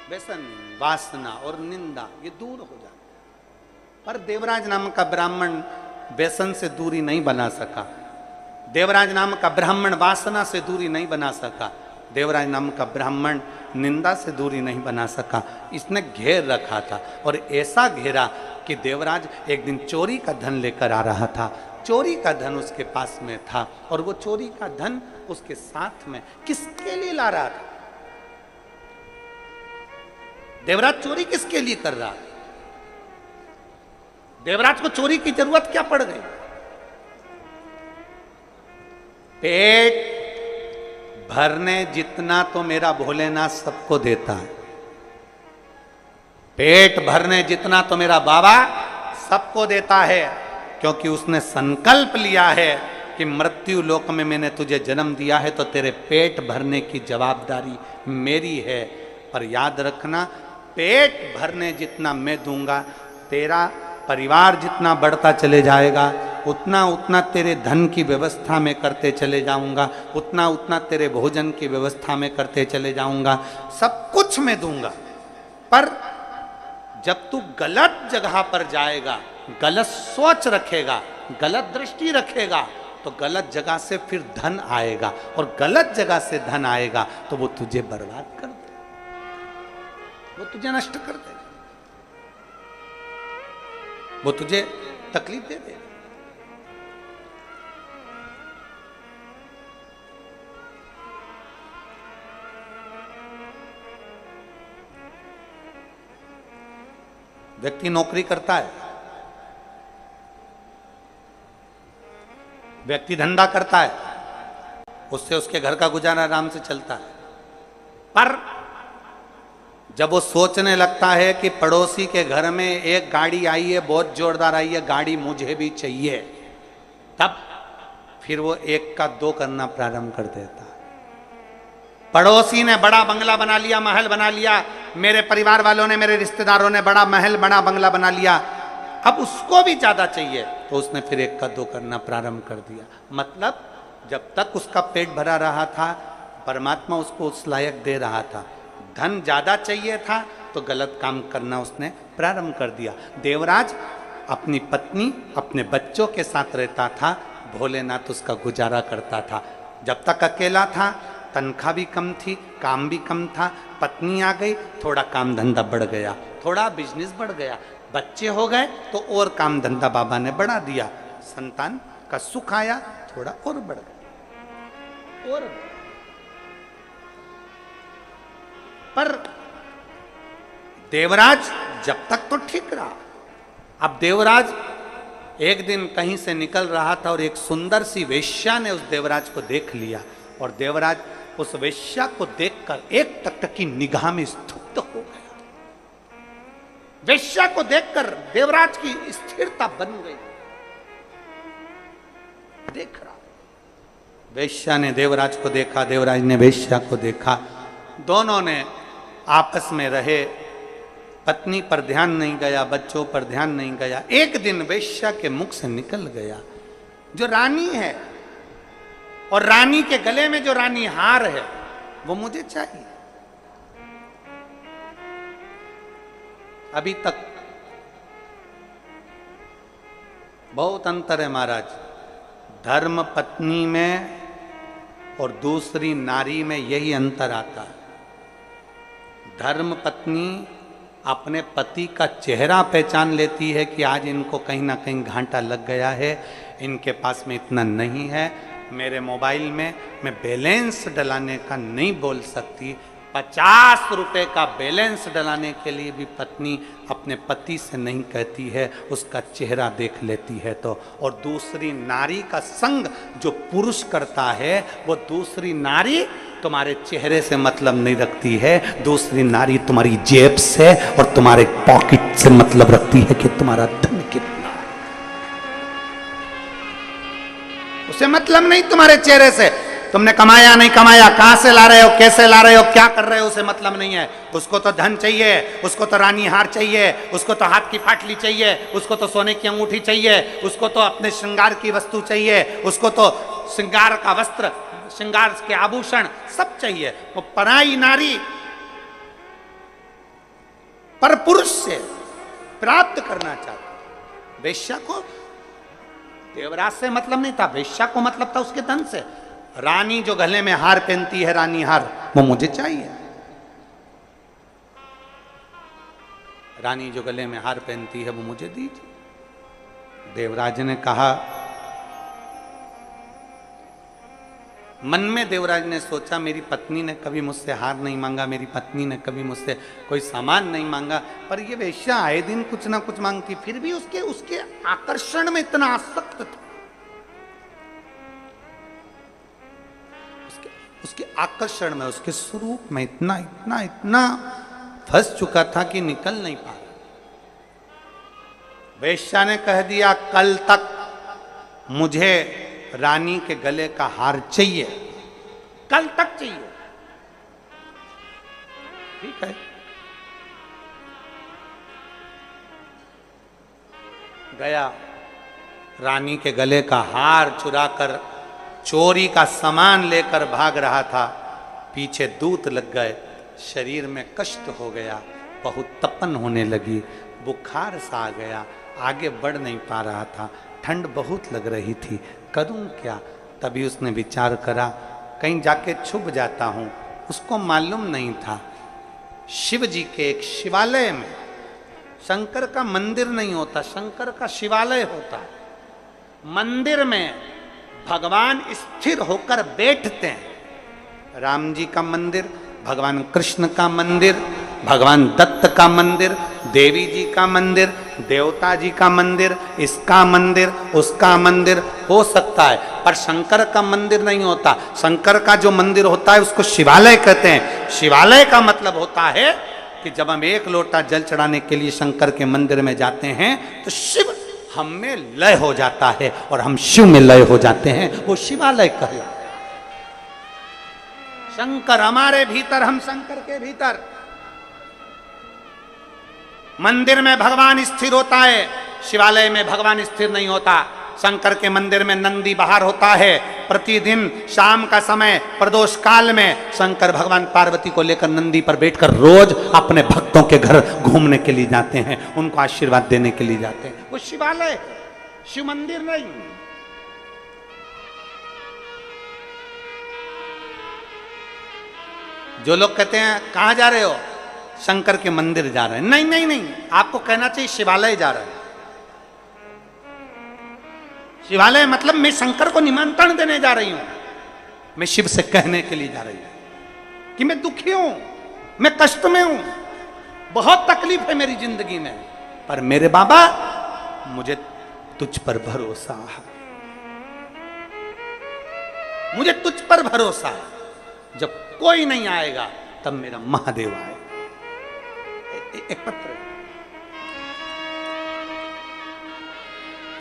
व्यसन, वासना और निंदा ये दूर हो जाए। पर देवराज नाम का ब्राह्मण व्यसन से दूरी नहीं बना सका, देवराज नाम का ब्राह्मण वासना से दूरी नहीं बना सका, देवराज नाम का ब्राह्मण निंदा से दूरी नहीं बना सका। इसने घेर रखा था और ऐसा घेरा कि देवराज एक दिन चोरी का धन लेकर आ रहा था। चोरी का धन उसके पास में था और वो चोरी का धन उसके साथ में किसके लिए ला रहा था? देवराज चोरी किसके लिए कर रहा है? देवराज को चोरी की जरूरत क्या पड़ गई? पेट भरने जितना तो मेरा भोलेनाथ सबको देता है, पेट भरने जितना तो मेरा बाबा सबको देता है, क्योंकि उसने संकल्प लिया है कि मृत्यु लोक में मैंने तुझे जन्म दिया है तो तेरे पेट भरने की जवाबदारी मेरी है। पर याद रखना, पेट भरने जितना मैं दूंगा, तेरा परिवार जितना बढ़ता चले जाएगा, उतना उतना तेरे धन की व्यवस्था में करते चले जाऊंगा, उतना उतना तेरे भोजन की व्यवस्था में करते चले जाऊंगा, सब कुछ मैं दूंगा। पर जब तू गलत जगह पर जाएगा, गलत सोच रखेगा, गलत दृष्टि रखेगा, तो गलत जगह से फिर धन आएगा और गलत जगह से धन आएगा तो वो तुझे बर्बाद कर दे, वो तुझे नष्ट कर दे, वो तुझे तकलीफ दे दे। व्यक्ति नौकरी करता है, व्यक्ति धंधा करता है, उससे उसके घर का गुजारा आराम से चलता है। पर जब वो सोचने लगता है कि पड़ोसी के घर में एक गाड़ी आई है, बहुत जोरदार आई है, गाड़ी मुझे भी चाहिए, तब फिर वो एक का दो करना प्रारंभ कर देता है। पड़ोसी ने बड़ा बंगला बना लिया, महल बना लिया, मेरे परिवार वालों ने, मेरे रिश्तेदारों ने बड़ा महल, बड़ा बंगला बना लिया, अब उसको भी ज्यादा चाहिए, तो उसने फिर एक का दो करना प्रारंभ कर दिया। मतलब जब तक उसका पेट भरा रहा था, परमात्मा उसको उस लायक दे रहा था। धन ज्यादा चाहिए था तो गलत काम करना उसने प्रारंभ कर दिया। देवराज अपनी पत्नी, अपने बच्चों के साथ रहता था, भोलेनाथ उसका गुजारा करता था। जब तक अकेला था, तनख्वाह भी कम थी, काम भी कम था। पत्नी आ गई, थोड़ा काम धंधा बढ़ गया, थोड़ा बिजनेस बढ़ गया। बच्चे हो गए तो और काम धंधा बाबा ने बढ़ा दिया। संतान का सुख आया, थोड़ा और बढ़ गया और। पर देवराज जब तक तो ठीक रहा। अब देवराज एक दिन कहीं से निकल रहा था और एक सुंदर सी वेश्या ने उस देवराज को देख लिया, और देवराज उस वेश्या को देखकर एक टकटकी निगाह में स्तब्ध हो गया। वेश्या को देखकर देवराज की स्थिरता बन गई। देख रहा, वेश्या ने देवराज को देखा, देवराज ने वेश्या को देखा, दोनों ने आपस में रहे। पत्नी पर ध्यान नहीं गया, बच्चों पर ध्यान नहीं गया। एक दिन वेश्या के मुख से निकल गया, जो रानी है और रानी के गले में जो रानी हार है वो मुझे चाहिए। अभी तक बहुत अंतर है महाराज, धर्म पत्नी में और दूसरी नारी में यही अंतर आता है। धर्म पत्नी अपने पति का चेहरा पहचान लेती है कि आज इनको कहीं ना कहीं घाटा लग गया है, इनके पास में इतना नहीं है, मेरे मोबाइल में मैं बैलेंस डलाने का नहीं बोल सकती। 50 रुपए का बैलेंस डलाने के लिए भी पत्नी अपने पति से नहीं कहती है, उसका चेहरा देख लेती है तो। और दूसरी नारी का संग जो पुरुष करता है, वो दूसरी नारी तुम्हारे चेहरे से मतलब नहीं रखती है, दूसरी नारी तुम्हारी जेब से और तुम्हारे पॉकेट से मतलब रखती है कि तुम्हारा धन कितना। उसे मतलब नहीं तुम्हारे चेहरे से, तुमने कमाया नहीं कमाया, कहां से ला रहे हो, कैसे ला रहे हो, क्या कर रहे हो, उसे मतलब नहीं है। उसको तो धन चाहिए, उसको तो रानी हार चाहिए, उसको तो हाथ की पाटली चाहिए, उसको तो सोने की अंगूठी चाहिए, उसको तो अपने श्रृंगार की वस्तु चाहिए, उसको तो श्रृंगार का वस्त्र, श्रृंगार के आभूषण सब चाहिए। वो पराई नारी पर पुरुष से प्राप्त करना चाहती। वेश्या को देवराज से मतलब नहीं था, वेश्या को मतलब था उसके धन से। रानी जो गले में हार पहनती है, रानी हार, वो मुझे चाहिए। रानी जो गले में हार पहनती है वो मुझे दीजिए। देवराज ने कहा, मन में देवराज ने सोचा, मेरी पत्नी ने कभी मुझसे हार नहीं मांगा, मेरी पत्नी ने कभी मुझसे कोई सामान नहीं मांगा, पर ये वेश्या आए दिन कुछ ना कुछ मांगती, फिर भी उसके आकर्षण में इतना आसक्त था, उसके आकर्षण में, उसके स्वरूप में इतना इतना इतना फंस चुका था कि निकल नहीं पा रहा। वेश्या ने कह दिया, कल तक मुझे रानी के गले का हार चाहिए, कल तक चाहिए। ठीक है, गया, रानी के गले का हार चुराकर चोरी का सामान लेकर भाग रहा था। पीछे दूत लग गए, शरीर में कष्ट हो गया, बहुत तपन होने लगी, बुखार सा आ गया, आगे बढ़ नहीं पा रहा था, ठंड बहुत लग रही थी, करूं क्या। तभी उसने विचार करा, कहीं जाके छुप जाता हूं। उसको मालूम नहीं था, शिव जी के एक शिवालय में, शंकर का मंदिर नहीं होता, शंकर का शिवालय होता है। मंदिर में भगवान स्थिर होकर बैठते हैं। राम जी का मंदिर, भगवान कृष्ण का मंदिर, भगवान दत्त का मंदिर, देवी जी का मंदिर, देवता जी का मंदिर, इसका मंदिर, उसका मंदिर हो सकता है, पर शंकर का मंदिर नहीं होता। शंकर का जो मंदिर होता है उसको शिवालय कहते हैं। शिवालय का मतलब होता है कि जब हम एक लोटा जल चढ़ाने के लिए शंकर के मंदिर में जाते हैं तो शिव हम में लय हो जाता है और हम शिव में लय हो जाते हैं, वो शिवालय कहलाता है। शंकर हमारे भीतर, हम शंकर के भीतर। मंदिर में भगवान स्थिर होता है, शिवालय में भगवान स्थिर नहीं होता। शंकर के मंदिर में नंदी बाहर होता है। प्रतिदिन शाम का समय प्रदोष काल में शंकर भगवान पार्वती को लेकर नंदी पर बैठकर रोज अपने भक्तों के घर घूमने के लिए जाते हैं, उनको आशीर्वाद देने के लिए जाते हैं। वो शिवालय है, शिव मंदिर नहीं। जो लोग कहते हैं कहां जा रहे हो, शंकर के मंदिर जा रहे हैं, नहीं नहीं नहीं, आपको कहना चाहिए शिवालय जा रहे हैं। शिवालय मतलब मैं शंकर को निमंत्रण देने जा रही हूं, मैं शिव से कहने के लिए जा रही हूं कि मैं दुखी हूं, मैं कष्ट में हूं, बहुत तकलीफ है मेरी जिंदगी में, पर मेरे बाबा मुझे तुझ पर भरोसा है, मुझे तुझ पर भरोसा है। जब कोई नहीं आएगा तब मेरा महादेव आएगा। एक पत्र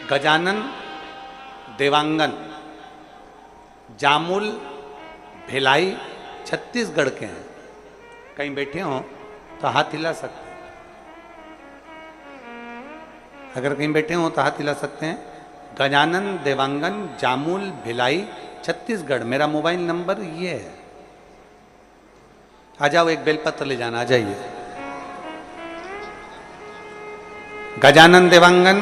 गजानन देवांगन जामुल भिलाई छत्तीसगढ़ के हैं। कहीं बैठे हो तो हाथ हिला सकते हैं, अगर कहीं बैठे हो तो हाथ हिला सकते हैं। गजानन देवांगन जामुल भिलाई छत्तीसगढ़, मेरा मोबाइल नंबर ये है। आ जाओ, एक बेलपत्र ले जाना, आ जाइए। गजानन देवांगन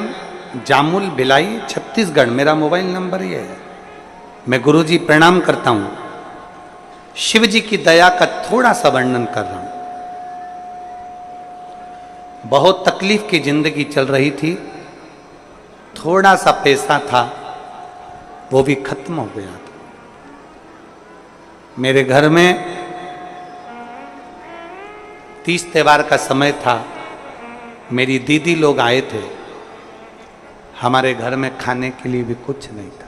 जामुल भिलाई छत्तीसगढ़, मेरा मोबाइल नंबर ये है। मैं गुरुजी प्रणाम करता हूं। शिव जी की दया का थोड़ा सा वर्णन कर रहा हूं। बहुत तकलीफ की जिंदगी चल रही थी, थोड़ा सा पैसा था वो भी खत्म हो गया था। मेरे घर में 30 त्योहार का समय था, मेरी दीदी लोग आए थे, हमारे घर में खाने के लिए भी कुछ नहीं था।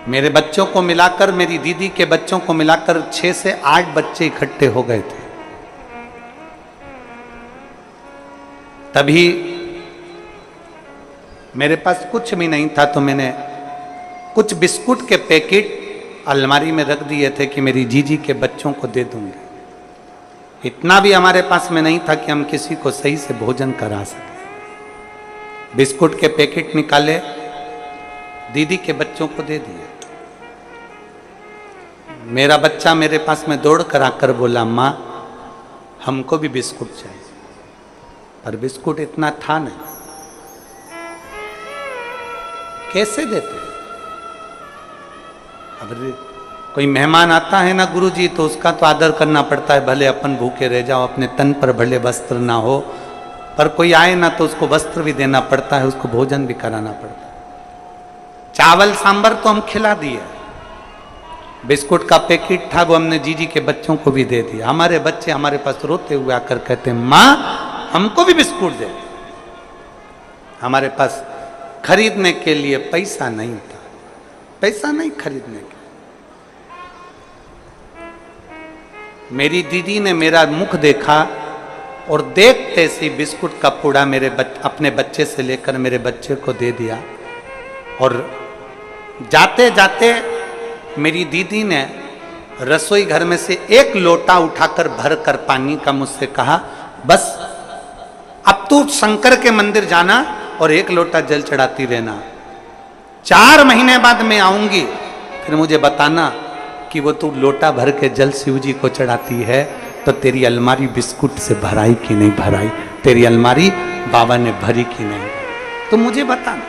मेरे बच्चों को मिलाकर, मेरी दीदी के बच्चों को मिलाकर 6 से 8 बच्चे इकट्ठे हो गए थे। तभी मेरे पास कुछ भी नहीं था, तो मैंने कुछ बिस्कुट के पैकेट अलमारी में रख दिए थे कि मेरी जीजी के बच्चों को दे दूंगी। इतना भी हमारे पास में नहीं था कि हम किसी को सही से भोजन करा सके। बिस्कुट के पैकेट निकाले, दीदी के बच्चों को दे दिए। मेरा बच्चा मेरे पास में दौड़ कर आकर बोला, माँ हमको भी बिस्कुट चाहिए, पर बिस्कुट इतना था नहीं, कैसे देते। अब कोई मेहमान आता है ना गुरुजी, तो उसका तो आदर करना पड़ता है, भले अपन भूखे रह जाओ, अपने तन पर भले वस्त्र ना हो, पर कोई आए ना तो उसको वस्त्र भी देना पड़ता है, उसको भोजन भी कराना पड़ता है। चावल सांभर तो हम खिला दिए, बिस्कुट का पैकेट था वो हमने जीजी के बच्चों को भी दे दिया। हमारे बच्चे हमारे पास रोते हुए आकर कहते, माँ हमको भी बिस्कुट दे। हमारे पास खरीदने के लिए पैसा नहीं था, पैसा नहीं खरीदने के। मेरी दीदी ने मेरा मुख देखा और देखते से बिस्कुट का पूड़ा अपने बच्चे से लेकर मेरे बच्चे को दे दिया। और जाते जाते मेरी दीदी ने रसोई घर में से एक लोटा उठाकर भर कर पानी का मुझसे कहा, बस अब तू शंकर के मंदिर जाना और एक लोटा जल चढ़ाती रहना, 4 महीने बाद मैं आऊंगी, फिर मुझे बताना कि वो तू लोटा भर के जल शिव जी को चढ़ाती है तो तेरी अलमारी बिस्कुट से भराई कि नहीं भराई, तेरी अलमारी बाबा ने भरी कि नहीं। तो मुझे बताना,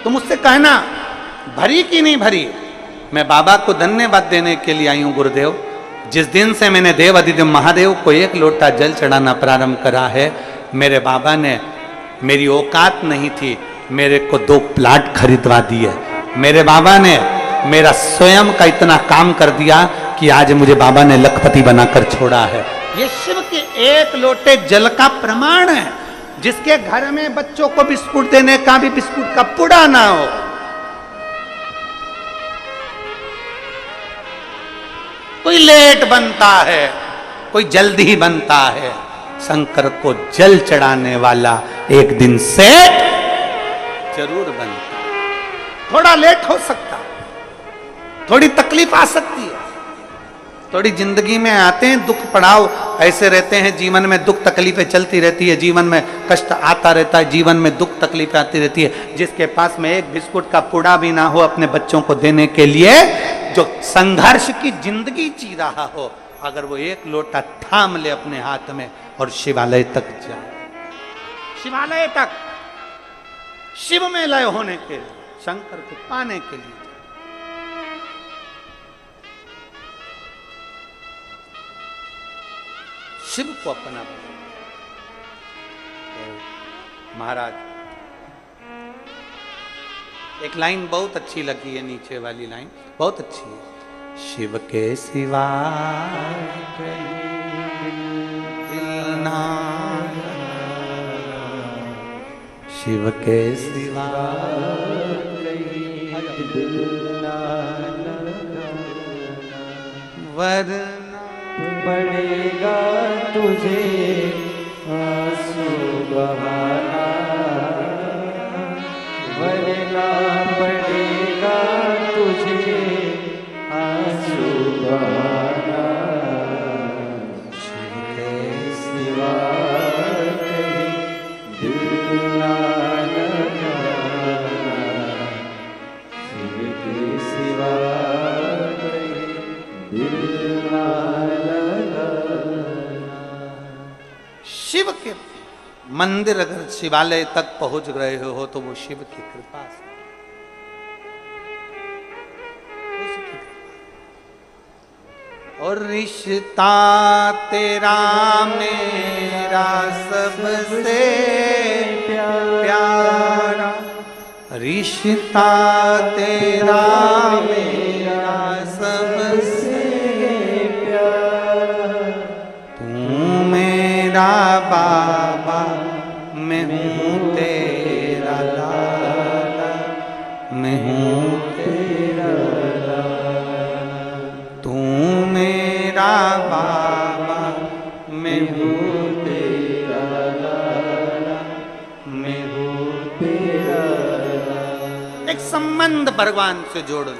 तो मुझसे कहना भरी कि नहीं भरी। मैं बाबा को धन्यवाद देने के लिए आई हूं गुरुदेव। जिस दिन से मैंने देव अधिदेव महादेव को एक लोटा जल चढ़ाना प्रारंभ करा है, मेरे बाबा ने, मेरी औकात नहीं थी, मेरे को 2 प्लाट खरीदवा दिए। मेरे बाबा ने मेरा स्वयं का इतना काम कर दिया कि आज मुझे बाबा ने लखपति बनाकर छोड़ा है। ये शिव के एक लोटे जल का प्रमाण है। जिसके घर में बच्चों को बिस्कुट देने का भी बिस्कुट का पुड़ा ना हो, कोई लेट बनता है, कोई जल्दी बनता है, शंकर को जल चढ़ाने वाला एक दिन से जरूर बनता है। थोड़ा लेट हो सकता, थोड़ी तकलीफ आ सकती है, थोड़ी जिंदगी में आते हैं दुख पड़ाव ऐसे रहते हैं, जीवन में दुख तकलीफें चलती रहती है, जीवन में कष्ट आता रहता है, जीवन में दुख तकलीफें आती रहती है। जिसके पास में एक बिस्कुट का पुड़ा भी ना हो अपने बच्चों को देने के लिए, जो संघर्ष की जिंदगी जी रहा हो, अगर वो एक लोटा थाम ले अपने हाथ में और शिवालय तक जाए, शिवालय तक शिव में लय होने के लिए, शंकर को पाने के लिए, शिव को अपना महाराज। एक लाइन बहुत अच्छी लगी है, नीचे वाली लाइन बहुत अच्छी है। शिव के सिवा शिव के सिवा वरना पड़ेगा तुझे आंसू बहाना, वरना पड़ेगा तुझे आंसू बहाना। शिव के सिवा कहीं दिल ना लगाना, शिव के सिवा कहीं दिल ना शिव के मंदिर अगर शिवालय तक पहुंच गए हो तो वो शिव की कृपा से, और रिश्ता तेरा मेरा सबसे प्यारा, रिश्ता तेरा मेरा सबसे प्यारा, तू मेरा बाबा मैं हूँ तेरा लाला, मैं हूँ तेरा लाला, तू मेरा बाबा मैं हूँ तेरा लाला, मैं हूँ तेरा लाला। एक संबंध भगवान से जोड़ लो।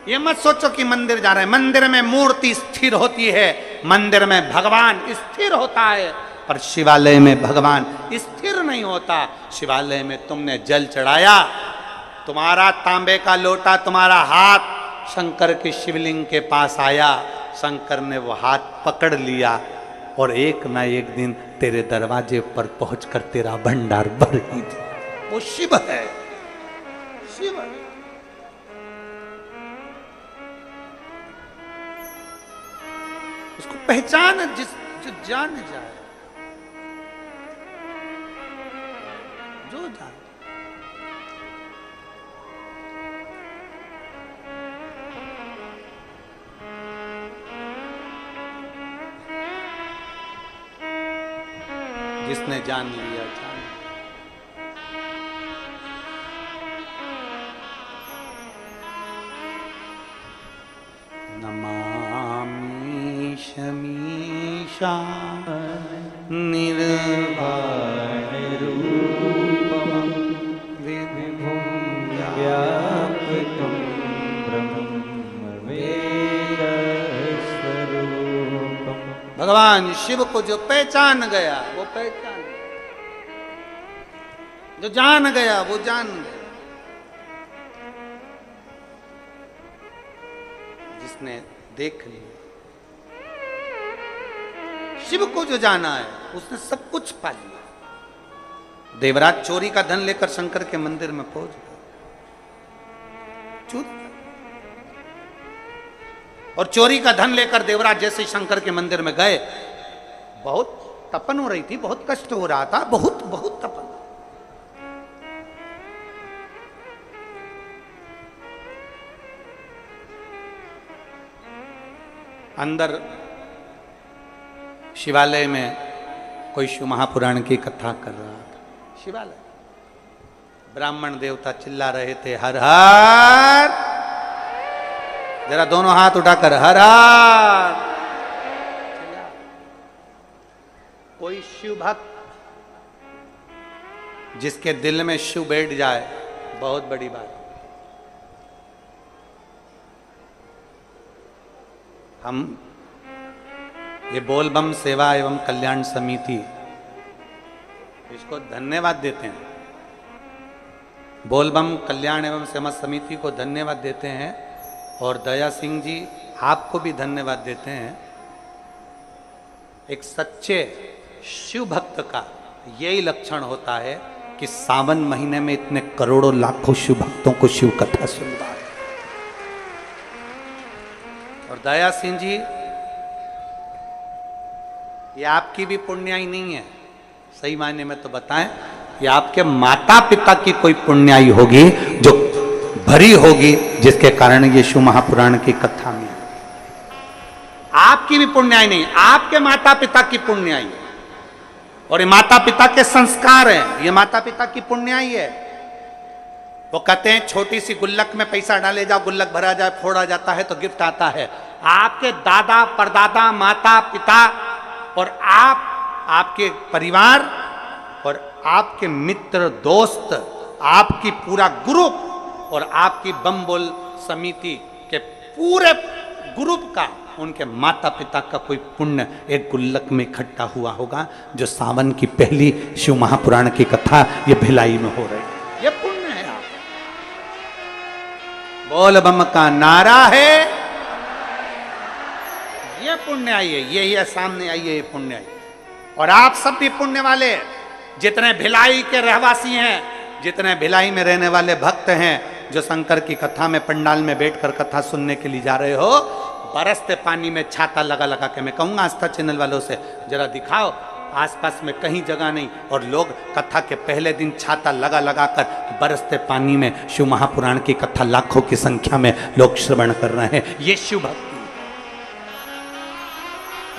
ये मत सोचो कि मंदिर जा रहे हैं, मंदिर में मूर्ति स्थिर होती है, मंदिर में भगवान स्थिर होता है, पर शिवालय में भगवान स्थिर नहीं होता। शिवालय में तुमने जल चढ़ाया, तुम्हारा तांबे का लोटा, तुम्हारा हाथ शंकर के शिवलिंग के पास आया, शंकर ने वो हाथ पकड़ लिया और एक ना एक दिन तेरे दरवाजे पर पहुंचकर तेरा भंडार भर ही दिया। वो शिव है, शिव है। उसको पहचान जो जान जाए, जो जाने, जिसने जान लिया जान। नमामि शमीशा निर्वाण रूपम विभुं व्यापकं ब्रह्म वेदस्वरूपम। भगवान शिव को जो पहचान गया वो पहचान, जो जान गया वो जान गया। जिसने देख लिया, शिव को जो जाना है उसने सब कुछ पा लिया। देवराज चोरी का धन लेकर शंकर के मंदिर में पहुंच गया, और चोरी का धन लेकर देवराज जैसे शंकर के मंदिर में गए, बहुत तपन हो रही थी, बहुत कष्ट हो रहा था, बहुत बहुत तपन। अंदर शिवालय में कोई शिव महापुराण की कथा कर रहा था। शिवालय, ब्राह्मण देवता चिल्ला रहे थे हर हर, जरा दोनों हाथ उठाकर हर हर। कोई शिव भक्त जिसके दिल में शिव बैठ जाए, बहुत बड़ी बात। हम ये बोलबम सेवा एवं कल्याण समिति, इसको धन्यवाद देते हैं। बोलबम कल्याण एवं सेवा समिति को धन्यवाद देते हैं और दया सिंह जी आपको भी धन्यवाद देते हैं। एक सच्चे शिव भक्त का यही लक्षण होता है कि सावन महीने में इतने करोड़ों लाखों शिव भक्तों को शिव कथा सुनता है। और दया सिंह जी, ये आपकी भी पुण्याई नहीं है, सही मायने में तो बताएं, ये आपके माता पिता की कोई पुण्याई होगी जो भरी होगी, जिसके कारण ये शिव महापुराण की कथा में। आपकी भी पुण्याई नहीं, आपके माता पिता की पुण्याई है। और ये माता पिता के संस्कार हैं, ये माता पिता की पुण्याई है। वो कहते हैं छोटी सी गुल्लक में पैसा डाले जाओ, गुल्लक भरा जाए, फोड़ा जाता है तो गिफ्ट आता है। आपके दादा परदादा माता पिता और आप, आपके परिवार और आपके मित्र दोस्त, आपकी पूरा ग्रुप और आपकी बम बोल समिति के पूरे ग्रुप का, उनके माता पिता का कोई पुण्य एक गुल्लक में इकट्ठा हुआ होगा, जो सावन की पहली शिव महापुराण की कथा ये भिलाई में हो रही है। ये पुण्य है। आप बोल बम का नारा है, ये पुण्य आई है, यही है, सामने आई है, ये पुण्य आई। और आप सब भी पुण्य वाले, जितने भिलाई के रहवासी हैं, जितने भिलाई में रहने वाले भक्त हैं, जो शंकर की कथा में पंडाल में बैठकर कथा सुनने के लिए जा रहे हो, बरसते पानी में छाता लगा लगा के, मैं कहूंगा आस्था चैनल वालों से जरा दिखाओ, आसपास में कहीं जगह नहीं, और लोग कथा के पहले दिन छाता लगा लगा कर बरसते पानी में शिव महापुराण की कथा लाखों की संख्या में लोग श्रवण कर रहे हैं। ये शिव भक्ति,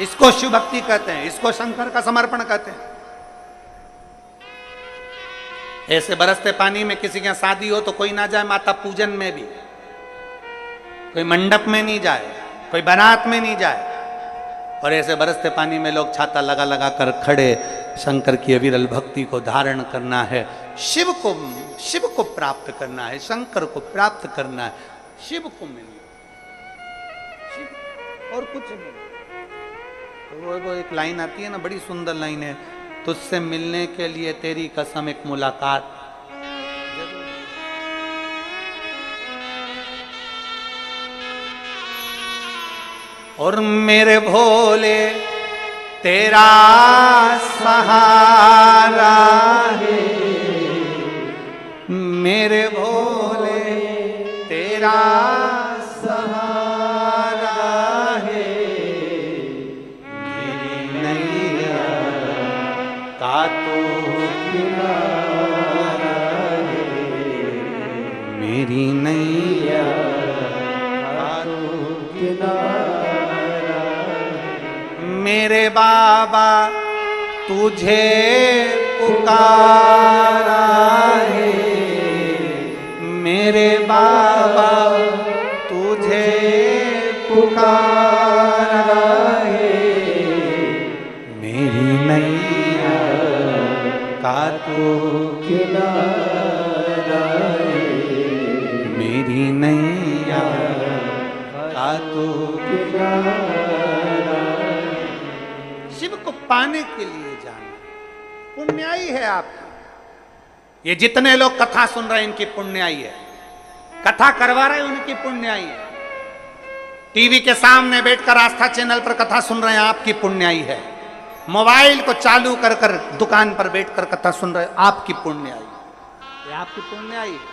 इसको शिव भक्ति कहते हैं, इसको शंकर का समर्पण कहते हैं। ऐसे बरसते पानी में किसी के शादी हो तो कोई ना जाए माता पूजन में भी, कोई मंडप में नहीं जाए, कोई बारात में नहीं जाए, और ऐसे बरसते पानी में लोग छाता लगा लगा कर खड़े शंकर की अविरल भक्ति को धारण करना है, शिव को प्राप्त करना है, शंकर को प्राप्त करना है, शिव को मिलना, शिव और कुछ नहीं। वो एक लाइन आती है ना, बड़ी सुंदर लाइन है, तुझसे मिलने के लिए तेरी कसम एक मुलाकात। और मेरे भोले तेरा सहारा है, मेरे भोले तेरा सहारा है, मेरी नैया का तो किनारा है, मेरी नैया का तो किनारा। मेरे बाबा तुझे पुकारा है, मेरे बाबा तुझे पुकारा है, मेरी नैया का तो किनारा है, मेरी नैया का तो किनारा। शिव को पाने के लिए जाना पुण्याई है आपकी। ये जितने लोग कथा सुन रहे हैं इनकी पुण्याई है, कथा करवा रहे हैं उनकी पुण्याई है, टीवी के सामने बैठकर आस्था चैनल पर कथा सुन रहे हैं आपकी पुण्याई है, मोबाइल को चालू कर कर दुकान पर बैठकर कथा सुन रहे हैं आपकी पुण्याई, ये आपकी पुण्याई है।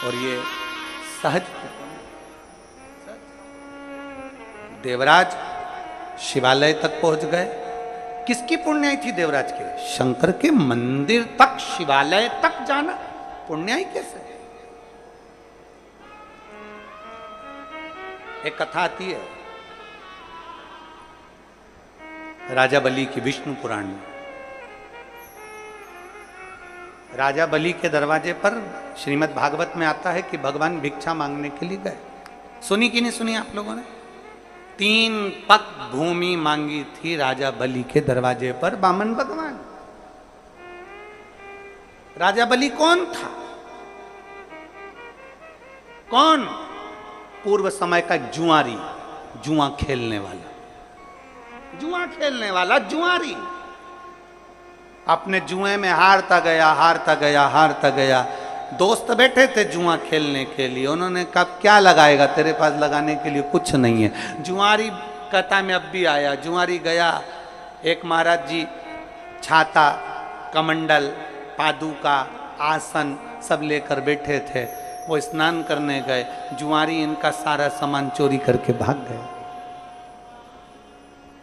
और ये सहज देवराज शिवालय तक पहुंच गए, किसकी पुण्याई थी देवराज के? शंकर के मंदिर तक, शिवालय तक जाना पुण्याई कैसे? एक कथा आती है राजा बलि की विष्णु पुराण में। राजा बलि के दरवाजे पर श्रीमद् भागवत में आता है कि भगवान भिक्षा मांगने के लिए गए। सुनी कि नहीं सुनी आप लोगों ने? 3 पग भूमि मांगी थी राजा बलि के दरवाजे पर बामन भगवान। राजा बलि कौन था? कौन? पूर्व समय का एक जुआरी, जुआ खेलने वाला, जुआ खेलने वाला जुआरी। अपने जुए में हारता गया, हारता गया, हारता गया। दोस्त बैठे थे जुआ खेलने के लिए, उन्होंने कहा क्या लगाएगा, तेरे पास लगाने के लिए कुछ नहीं है। जुआरी कथा में अब भी आया। जुआरी गया, एक महाराज जी छाता, कमंडल, पादुका, आसन सब लेकर बैठे थे। वो स्नान करने गए, जुआरी इनका सारा सामान चोरी करके भाग गए।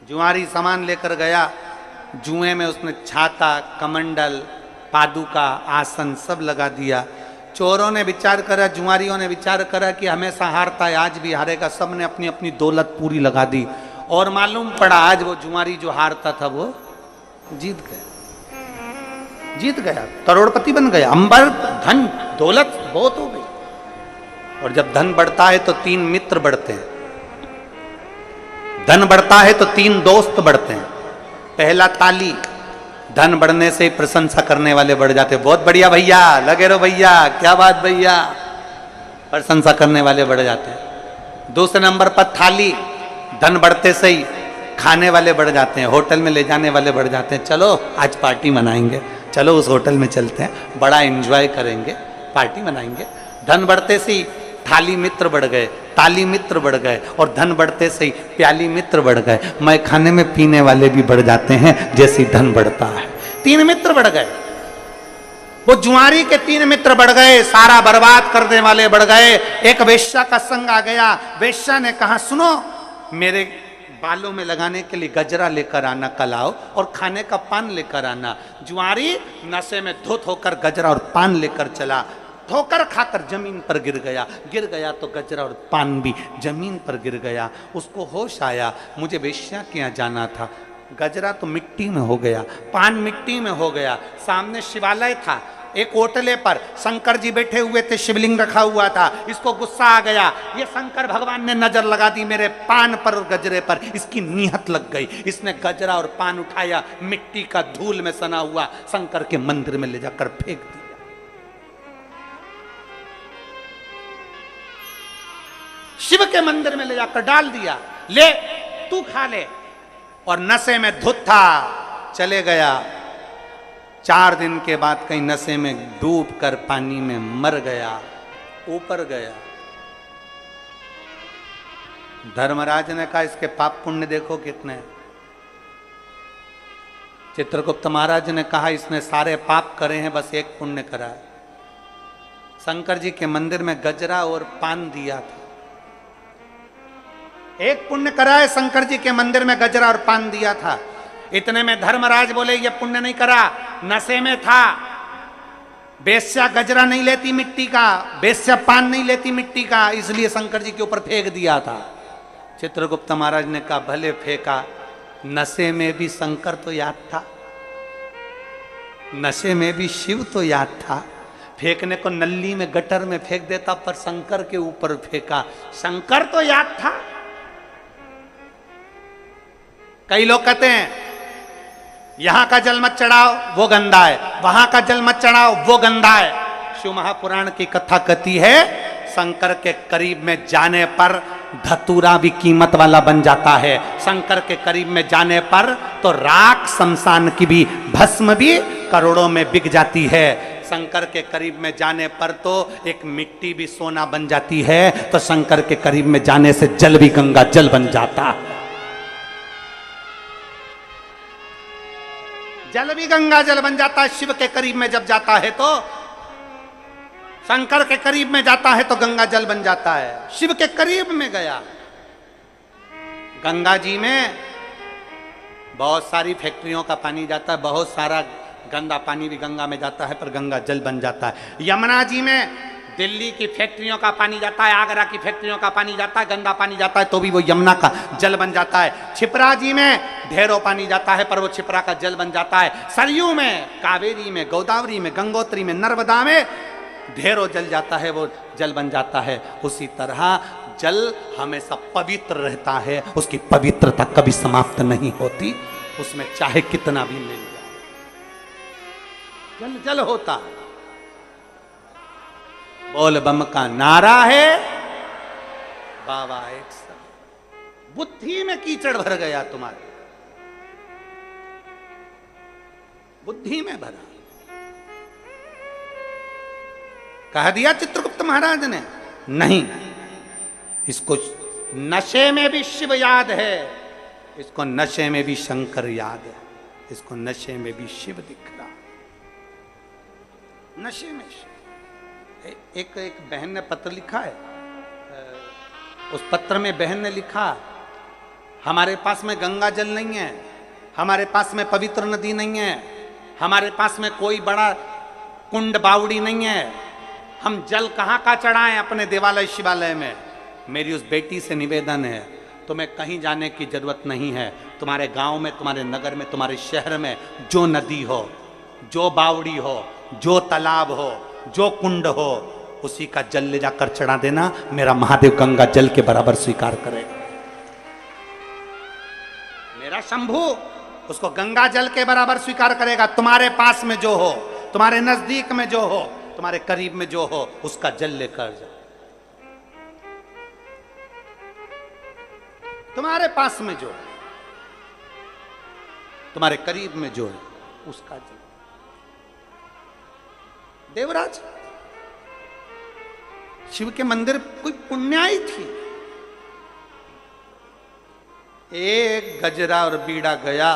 जुआरी सामान लेकर गया, जुए में उसने छाता, कमंडल, पादुका, आसन सब लगा दिया। चोरों ने विचार करा, जुआरियों ने विचार करा कि हमेशा हारता है, आज भी हारेगा। सब ने अपनी अपनी दौलत पूरी लगा दी और मालूम पड़ा आज वो जुआरी जो हारता था वो जीत गया, जीत गया, करोड़पति बन गया। अंबर धन दौलत बहुत हो गई। और जब धन बढ़ता है तो 3 मित्र बढ़ते हैं, धन बढ़ता है तो 3 दोस्त बढ़ते हैं। पहला ताली, धन बढ़ने से प्रशंसा करने वाले बढ़ जाते, बहुत बढ़िया भैया, लगे रहो भैया, क्या बात भैया, प्रशंसा करने वाले बढ़ जाते हैं। दूसरे नंबर पर थाली, धन बढ़ते से ही खाने वाले बढ़ जाते हैं, होटल में ले जाने वाले बढ़ जाते हैं। चलो आज पार्टी मनाएंगे, चलो उस होटल में चलते हैं, बड़ा एंजॉय करेंगे, पार्टी मनाएंगे। धन बढ़ते से ही थाली मित्र बढ़ गए, ताली मित्र बढ़ गए, और धन बढ़ते से ही प्याली मित्र बढ़ गए। मैं खाने में पीने वाले भी बढ़ जाते हैं जैसे धन बढ़ता है। 3 मित्र बढ़ गए। वो जुआरी के 3 मित्र बढ़ गए, सारा बर्बाद करने वाले बढ़ गए। एक वेश्या का संग आ गया। वेश्या ने कहा सुनो, मेरे बालों में लगाने के लिए गजरा लेकर आना कल आओ, और खाने का पान लेकर आना। जुआरी नशे में धुत होकर गजरा और पान लेकर चला, ठोकर खाकर जमीन पर गिर गया तो गजरा और पान भी जमीन पर गिर गया। उसको होश आया, मुझे वेश्या के यहाँ जाना था। गजरा तो मिट्टी में हो गया, पान मिट्टी में हो गया। सामने शिवालय था, एक ओटले पर शंकर जी बैठे हुए थे, शिवलिंग रखा हुआ था। इसको गुस्सा आ गया, ये शंकर भगवान ने नजर लगा दी मेरे पान पर और गजरे पर, इसकी नीयत लग गई। इसने गजरा और पान उठाया, मिट्टी का धूल में सना हुआ शंकर के मंदिर में ले जाकर फेंक दिया। शिव के मंदिर में ले जाकर डाल दिया, ले तू खा ले। और नशे में धुत था, चले गया। 4 दिन के बाद कहीं नशे में डूब कर पानी में मर गया, ऊपर गया। धर्मराज ने कहा इसके पाप पुण्य देखो कितने। चित्रगुप्त महाराज ने कहा इसने सारे पाप करे हैं, बस एक पुण्य करा है, शंकर जी के मंदिर में गजरा और पान दिया था। एक पुण्य करा है, शंकर जी के मंदिर में गजरा और पान दिया था। इतने में धर्मराज बोले ये पुण्य नहीं करा, नशे में था। वेश्या गजरा नहीं लेती मिट्टी का, वेश्या पान नहीं लेती मिट्टी का, इसलिए शंकर जी के ऊपर फेंक दिया था। चित्रगुप्त महाराज ने कहा भले फेंका, नशे में भी शंकर तो याद था, नशे में भी शिव तो याद था। फेंकने को नल्ली में गटर में फेंक देता, पर शंकर के ऊपर फेंका, शंकर तो याद था। कई लोग कहते हैं यहां का जल मत चढ़ाओ वो गंदा है, वहां का जल मत चढ़ाओ वो गंदा है। शिव महापुराण की कथा कहती है शंकर के करीब में जाने पर धतूरा भी कीमत वाला बन जाता है। शंकर के करीब में जाने पर तो राख शमशान की भी, भस्म भी करोड़ों में बिक जाती है। शंकर के करीब में जाने पर तो एक मिट्टी भी सोना बन जाती है, तो शंकर के करीब में जाने से जल भी गंगा जल बन जाता है। जल भी गंगा जल बन जाता है। शिव के करीब में जब जाता है तो, शंकर के करीब में जाता है तो गंगा जल बन जाता है। शिव के करीब में गया, गंगा जी में बहुत सारी फैक्ट्रियों का पानी जाता है, बहुत सारा गंदा पानी भी गंगा में जाता है, पर गंगा जल बन जाता है। यमुना जी में दिल्ली की फैक्ट्रियों का पानी जाता है, आगरा की फैक्ट्रियों का पानी जाता है, गंदा पानी जाता है, तो भी वो यमुना का जल बन जाता है। छिपरा जी में ढेरों पानी जाता है, पर वो छिपरा का जल बन जाता है। सरयू में, कावेरी में, गोदावरी में, गंगोत्री में, नर्मदा में ढेरों जल जाता है, वो जल बन जाता है। उसी तरह जल हमेशा पवित्र रहता है, उसकी पवित्रता कभी समाप्त नहीं होती, उसमें चाहे कितना भी मिल जाए, जल जल होता है। बोल बम का नारा है, बाबा एक सब। बुद्धि में कीचड़ भर गया तुम्हारे, बुद्धि में भरा। कह दिया चित्रगुप्त महाराज ने, नहीं, इसको नशे में भी शिव याद है, इसको नशे में भी शंकर याद है, इसको नशे में भी शिव दिख रहा, नशे में शिव। एक बहन ने पत्र लिखा है, उस पत्र में बहन ने लिखा, हमारे पास में गंगा जल नहीं है, हमारे पास में पवित्र नदी नहीं है, हमारे पास में कोई बड़ा कुंड बावड़ी नहीं है, हम जल कहाँ का चढ़ाएं अपने देवालय शिवालय में। मेरी उस बेटी से निवेदन है, तुम्हें कहीं जाने की जरूरत नहीं है, तुम्हारे गांव में, तुम्हारे नगर में, तुम्हारे शहर में जो नदी हो, जो बावड़ी हो, जो तालाब हो, जो कुंड हो, उसी का जल ले जाकर चढ़ा देना, मेरा महादेव गंगा जल के बराबर स्वीकार करेगा। मेरा शंभू उसको गंगा जल के बराबर स्वीकार करेगा। तुम्हारे पास में जो हो, तुम्हारे नजदीक में जो हो, तुम्हारे करीब में जो हो, उसका जल लेकर जाओ। तुम्हारे पास में जो है, तुम्हारे करीब में जो है, उसका जल। देवराज, शिव के मंदिर कोई पुण्याई थी, एक गजरा और बीड़ा गया,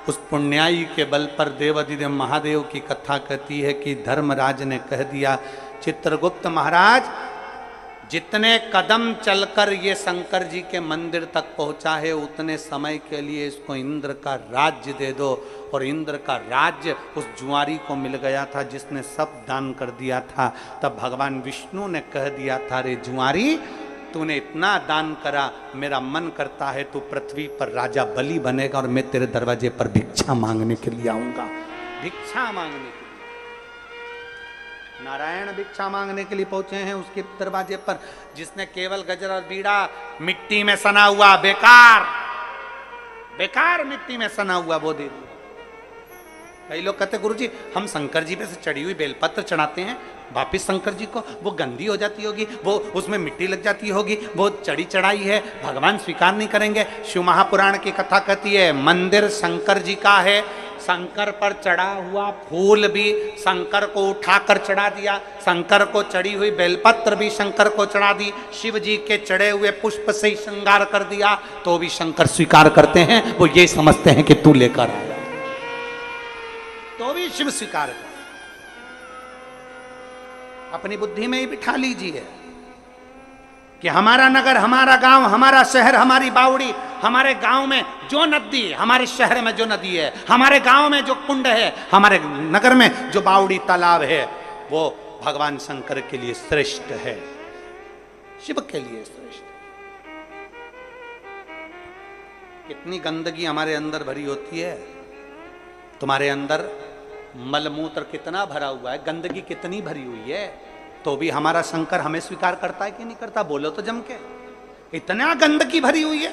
उस पुण्याई के बल पर देवाधिदेव महादेव की कथा कहती है कि धर्मराज ने कह दिया, चित्रगुप्त महाराज, जितने कदम चलकर ये शंकर जी के मंदिर तक पहुंचा है, उतने समय के लिए इसको इंद्र का राज्य दे दो। और इंद्र का राज्य उस जुआरी को मिल गया था जिसने सब दान कर दिया था। तब भगवान विष्णु ने कह दिया था, रे जुआरी, तूने इतना दान करा, मेरा मन करता है तू पृथ्वी पर राजा बलि बनेगा और मैं तेरे दरवाजे पर भिक्षा मांगने के लिए आऊंगा। भिक्षा मांगने के लिए नारायण भिक्षा मांगने के लिए पहुंचे हैं उसके दरवाजे पर। जिसने केवल गजर और बीड़ा मिट्टी में सना हुआ, बेकार बेकार मिट्टी में सना हुआ, वो दे दिया। कई लोग कहते, गुरुजी हम शंकर जी पे से चढ़ी हुई बेलपत्र चढ़ाते हैं, वापिस शंकर जी को वो गंदी हो जाती होगी, वो उसमें मिट्टी लग जाती होगी, वो चढ़ी चढ़ाई है, भगवान स्वीकार नहीं करेंगे। शिव महापुराण की कथा कहती है, मंदिर शंकर जी का है, शंकर पर चढ़ा हुआ फूल भी शंकर को उठाकर चढ़ा दिया, शंकर को चढ़ी हुई बेलपत्र भी शंकर को चढ़ा दी, शिव जी के चढ़े हुए पुष्प से ही श्रृंगार कर दिया, तो भी शंकर स्वीकार करते हैं। वो ये समझते हैं कि तू लेकर आया, तो भी शिव स्वीकार कर। अपनी बुद्धि में ही बिठा लीजिए कि हमारा नगर, हमारा गांव, हमारा शहर, हमारी बावड़ी, हमारे गांव में जो नदी, हमारे शहर में जो नदी है, हमारे गांव में जो कुंड है, हमारे नगर में जो बावड़ी तालाब है, वो भगवान शंकर के लिए श्रेष्ठ है, शिव के लिए श्रेष्ठ। कितनी गंदगी हमारे अंदर भरी होती है, तुम्हारे अंदर मलमूत्र कितना भरा हुआ है, गंदगी कितनी भरी हुई है, तो भी हमारा शंकर हमें स्वीकार करता है कि नहीं करता? बोलो तो जम के। इतना गंदगी भरी हुई है,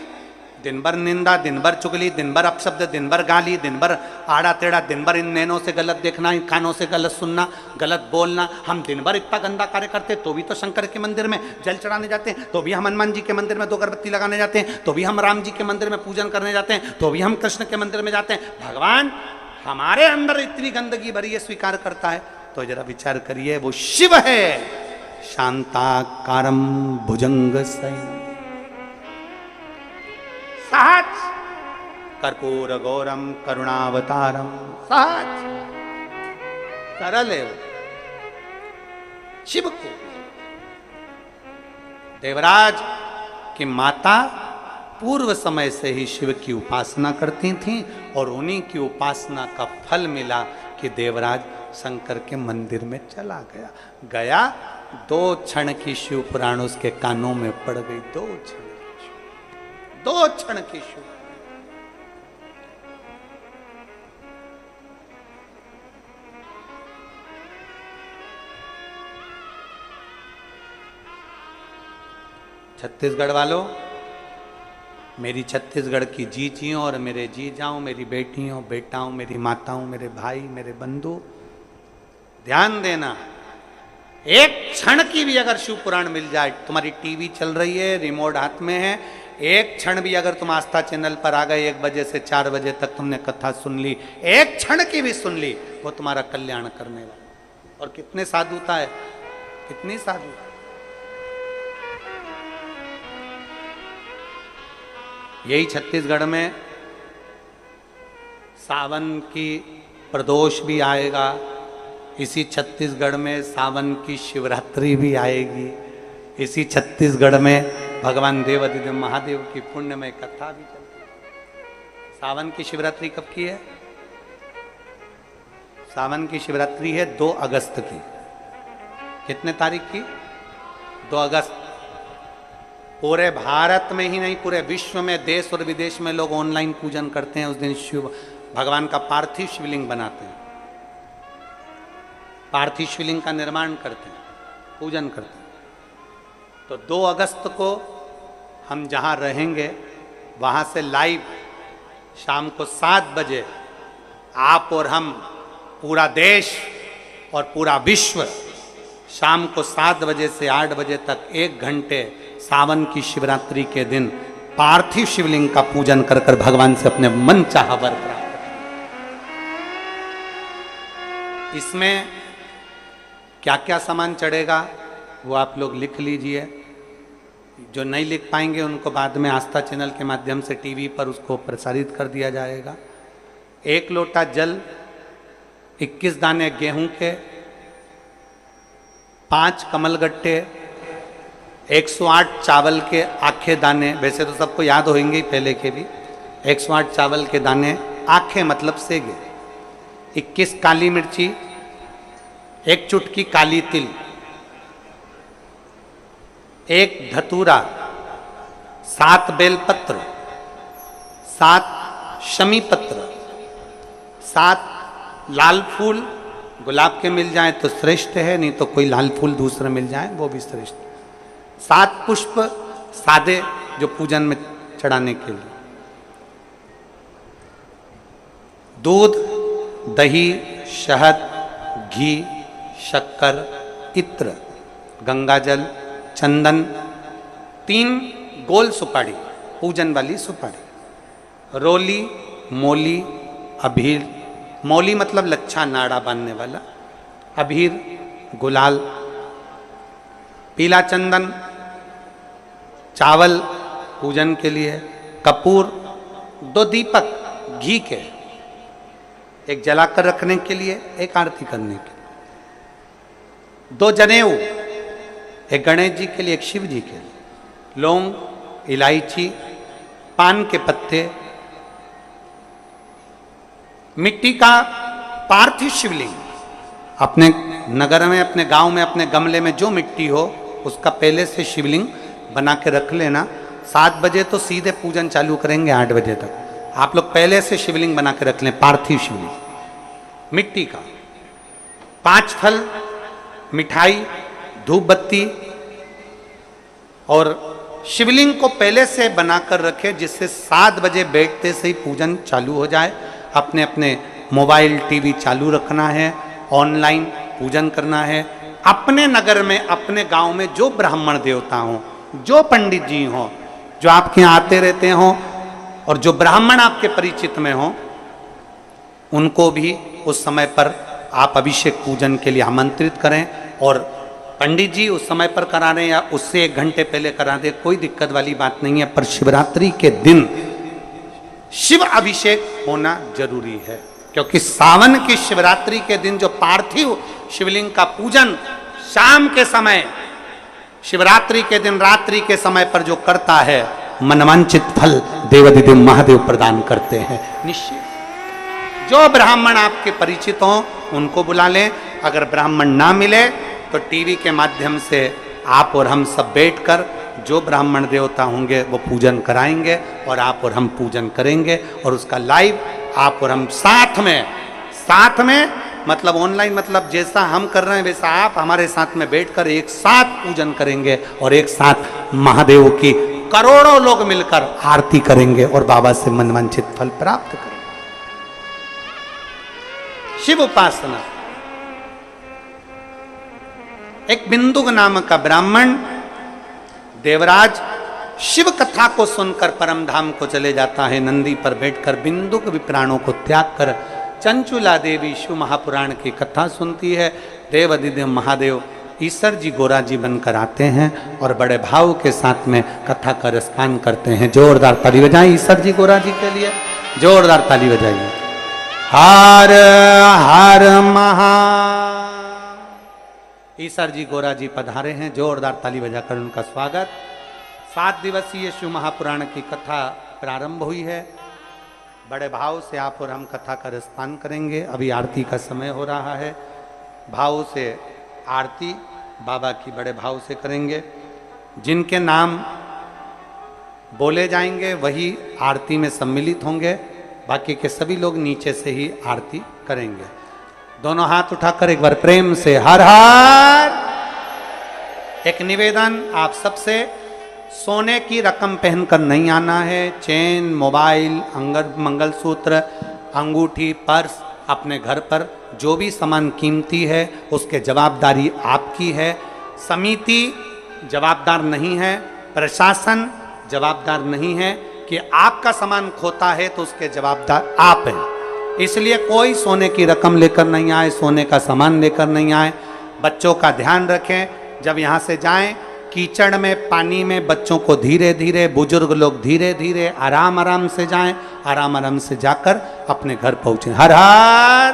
दिन भर निंदा, दिन भर चुगली, दिन भर अपशब्द, दिन भर गाली, दिन भर आड़ा टेढ़ा, दिन भर इन नैनों से गलत देखना, इन कानों से गलत सुनना, गलत बोलना। हम दिन भर इतना गंदा कार्य करते, तो भी तो शंकर के मंदिर में जल चढ़ाने जाते हैं, तो भी हम हनुमान जी के मंदिर में 2 अगरबत्ती लगाने जाते हैं, तो भी हम राम जी के मंदिर में पूजन करने जाते हैं, तो भी हम कृष्ण के मंदिर में जाते हैं। भगवान हमारे अंदर इतनी गंदगी भरी है, स्वीकार करता है? तो जरा विचार करिए, वो शिव है, शांताकारं भुजंग सहज, कर्पूर गौरम करुणावतारम, सहज सरल है शिव को। देवराज की माता पूर्व समय से ही शिव की उपासना करती थीं और उन्हीं की उपासना का फल मिला कि देवराज शंकर के मंदिर में चला गया 2 क्षण की शिव पुराण उसके कानों में पड़ गई। 2 क्षण की शिव। छत्तीसगढ़ वालों, मेरी छत्तीसगढ़ की जीजियों और मेरे जीजाओं, मेरी बेटियों बेटाओं, मेरी माताओं, मेरे भाई, मेरे बंधु, ध्यान देना, एक क्षण की भी अगर शिव पुराण मिल जाए, तुम्हारी टीवी चल रही है, रिमोट हाथ में है, एक क्षण भी अगर तुम आस्था चैनल पर आ गए 1 बजे से 4 बजे तक तुमने कथा सुन ली, एक क्षण की भी सुन ली, वो तुम्हारा कल्याण करने वाला। और कितने साधुता है, कितनी साधुता। यही छत्तीसगढ़ में सावन की प्रदोष भी आएगा, इसी छत्तीसगढ़ में सावन की शिवरात्रि भी आएगी, इसी छत्तीसगढ़ में भगवान देवाधिदेव महादेव की पुण्यमय कथा भी चलती है। सावन की शिवरात्रि कब की है? सावन की शिवरात्रि है 2 अगस्त की। कितने तारीख की? 2 अगस्त। पूरे भारत में ही नहीं, पूरे विश्व में, देश और विदेश में लोग ऑनलाइन पूजन करते हैं। उस दिन शिव भगवान का पार्थिव शिवलिंग बनाते हैं, पार्थिव शिवलिंग का निर्माण करते हैं, पूजन करते हैं। तो 2 अगस्त को हम जहाँ रहेंगे वहाँ से लाइव शाम को 7 बजे आप और हम, पूरा देश और पूरा विश्व, शाम को 7 बजे से 8 बजे तक 1 घंटे सावन की शिवरात्रि के दिन पार्थिव शिवलिंग का पूजन कर कर भगवान से अपने मन चाहा वर प्राप्त करें। इसमें क्या क्या सामान चढ़ेगा वो आप लोग लिख लीजिए। जो नहीं लिख पाएंगे उनको बाद में आस्था चैनल के माध्यम से टीवी पर उसको प्रसारित कर दिया जाएगा। 1 लोटा जल, 21 दाने गेहूं के, 5 कमलगट्टे, 108 चावल के आखे दाने, वैसे तो सबको याद होंगे ही पहले के भी, 108 चावल के दाने, आखे मतलब सेगे, 21 काली मिर्ची, 1 चुटकी काली तिल, 1 धतूरा, 7 बेलपत्र, 7 शमी पत्र, 7 लाल फूल, गुलाब के मिल जाए तो श्रेष्ठ है, नहीं तो कोई लाल फूल दूसरा मिल जाए वो भी श्रेष्ठ। 7 पुष्प सादे जो पूजन में चढ़ाने के लिए, दूध, दही, शहद, घी, शक्कर, इत्र, गंगाजल, चंदन, 3 गोल सुपारी, पूजन वाली सुपारी, रोली, मोली, अभीर, मौली मतलब लच्छा नाड़ा बांधने वाला, अभीर, गुलाल, पीला चंदन, चावल पूजन के लिए, कपूर, 2 दीपक घी के, 1 जलाकर रखने के लिए, 1 आरती करने के लिए, 2 जनेऊ, 1 गणेश जी के लिए, 1 शिव जी के लिए, लौंग, इलायची, पान के पत्ते, मिट्टी का पार्थिव शिवलिंग। अपने नगर में, अपने गांव में, अपने गमले में जो मिट्टी हो उसका पहले से शिवलिंग बना के रख लेना। 7 बजे तो सीधे पूजन चालू करेंगे, 8 बजे तक आप लोग पहले से शिवलिंग बना के रख लें, पार्थिव शिवलिंग मिट्टी का। 5 फल, मिठाई, धूप बत्ती, और शिवलिंग को पहले से बनाकर रखें जिससे 7 बजे बैठते से ही पूजन चालू हो जाए। अपने अपने मोबाइल टीवी चालू रखना है, ऑनलाइन पूजन करना है। अपने नगर में, अपने गांव में जो ब्राह्मण देवता हों, जो पंडित जी हों, जो आपके यहाँ आते रहते हों, और जो ब्राह्मण आपके परिचित में हों, उनको भी उस समय पर आप अभिषेक पूजन के लिए आमंत्रित करें। और पंडित जी उस समय पर करा रहे हैं या उससे 1 घंटे पहले करा दें, कोई दिक्कत वाली बात नहीं है। पर शिवरात्रि के दिन शिव अभिषेक होना जरूरी है, क्योंकि सावन की शिवरात्रि के दिन जो पार्थिव शिवलिंग का पूजन शाम के समय, शिवरात्रि के दिन रात्रि के समय पर जो करता है मनवांचित फल देवाधिदेव महादेव प्रदान करते हैं। निश्चय जो ब्राह्मण आपके परिचित हों उनको बुला लें, अगर ब्राह्मण ना मिले तो टीवी के माध्यम से आप और हम सब बैठकर जो ब्राह्मण देवता होंगे वो पूजन कराएंगे और आप और हम पूजन करेंगे, और उसका लाइव आप और हम साथ में मतलब ऑनलाइन, मतलब जैसा हम कर रहे हैं वैसा आप हमारे साथ में बैठकर एक साथ पूजन करेंगे और एक साथ महादेव की करोड़ों लोग मिलकर आरती करेंगे और बाबा से मनवांछित फल प्राप्त करेंगे। शिव उपासना। एक बिंदुक नामक का ब्राह्मण देवराज शिव कथा को सुनकर परम धाम को चले जाता है। नंदी पर बैठकर बिंदुक विप्राणों को त्याग कर चंचुला देवी शिव महापुराण की कथा सुनती है। देवाधिदेव महादेव ईश्वर जी गोरा जी बनकर आते हैं और बड़े भाव के साथ में कथा का रसपान करते हैं। जोरदार ताली बजाएं ईश्वर जी गोरा जी के लिए, जोरदार ताली बजाइए। हर हर महा। ईश्वर जी गोरा जी पधारे हैं, जोरदार ताली बजाकर उनका स्वागत। 7 दिवसीय शिव महापुराण की कथा प्रारंभ हुई है। बड़े भाव से आप और हम कथा का रसपान करेंगे। अभी आरती का समय हो रहा है। भाव से आरती बाबा की बड़े भाव से करेंगे। जिनके नाम बोले जाएंगे वही आरती में सम्मिलित होंगे, बाकी के सभी लोग नीचे से ही आरती करेंगे। दोनों हाथ उठाकर एक बार प्रेम से हर हर। एक निवेदन आप सबसे, सोने की रकम पहनकर नहीं आना है। चेन, मोबाइल, मंगलसूत्र, अंगूठी, पर्स अपने घर पर जो भी सामान कीमती है उसके जवाबदारी आपकी है। समिति जवाबदार नहीं है, प्रशासन जवाबदार नहीं है कि आपका सामान खोता है तो उसके जवाबदार आप हैं। इसलिए कोई सोने की रकम लेकर नहीं आए, सोने का सामान लेकर नहीं आए। बच्चों का ध्यान रखें, जब यहाँ से जाएं कीचड़ में, पानी में बच्चों को धीरे धीरे, बुजुर्ग लोग धीरे धीरे आराम आराम से जाएं, आराम आराम से जाकर अपने घर पहुँचें। हर हर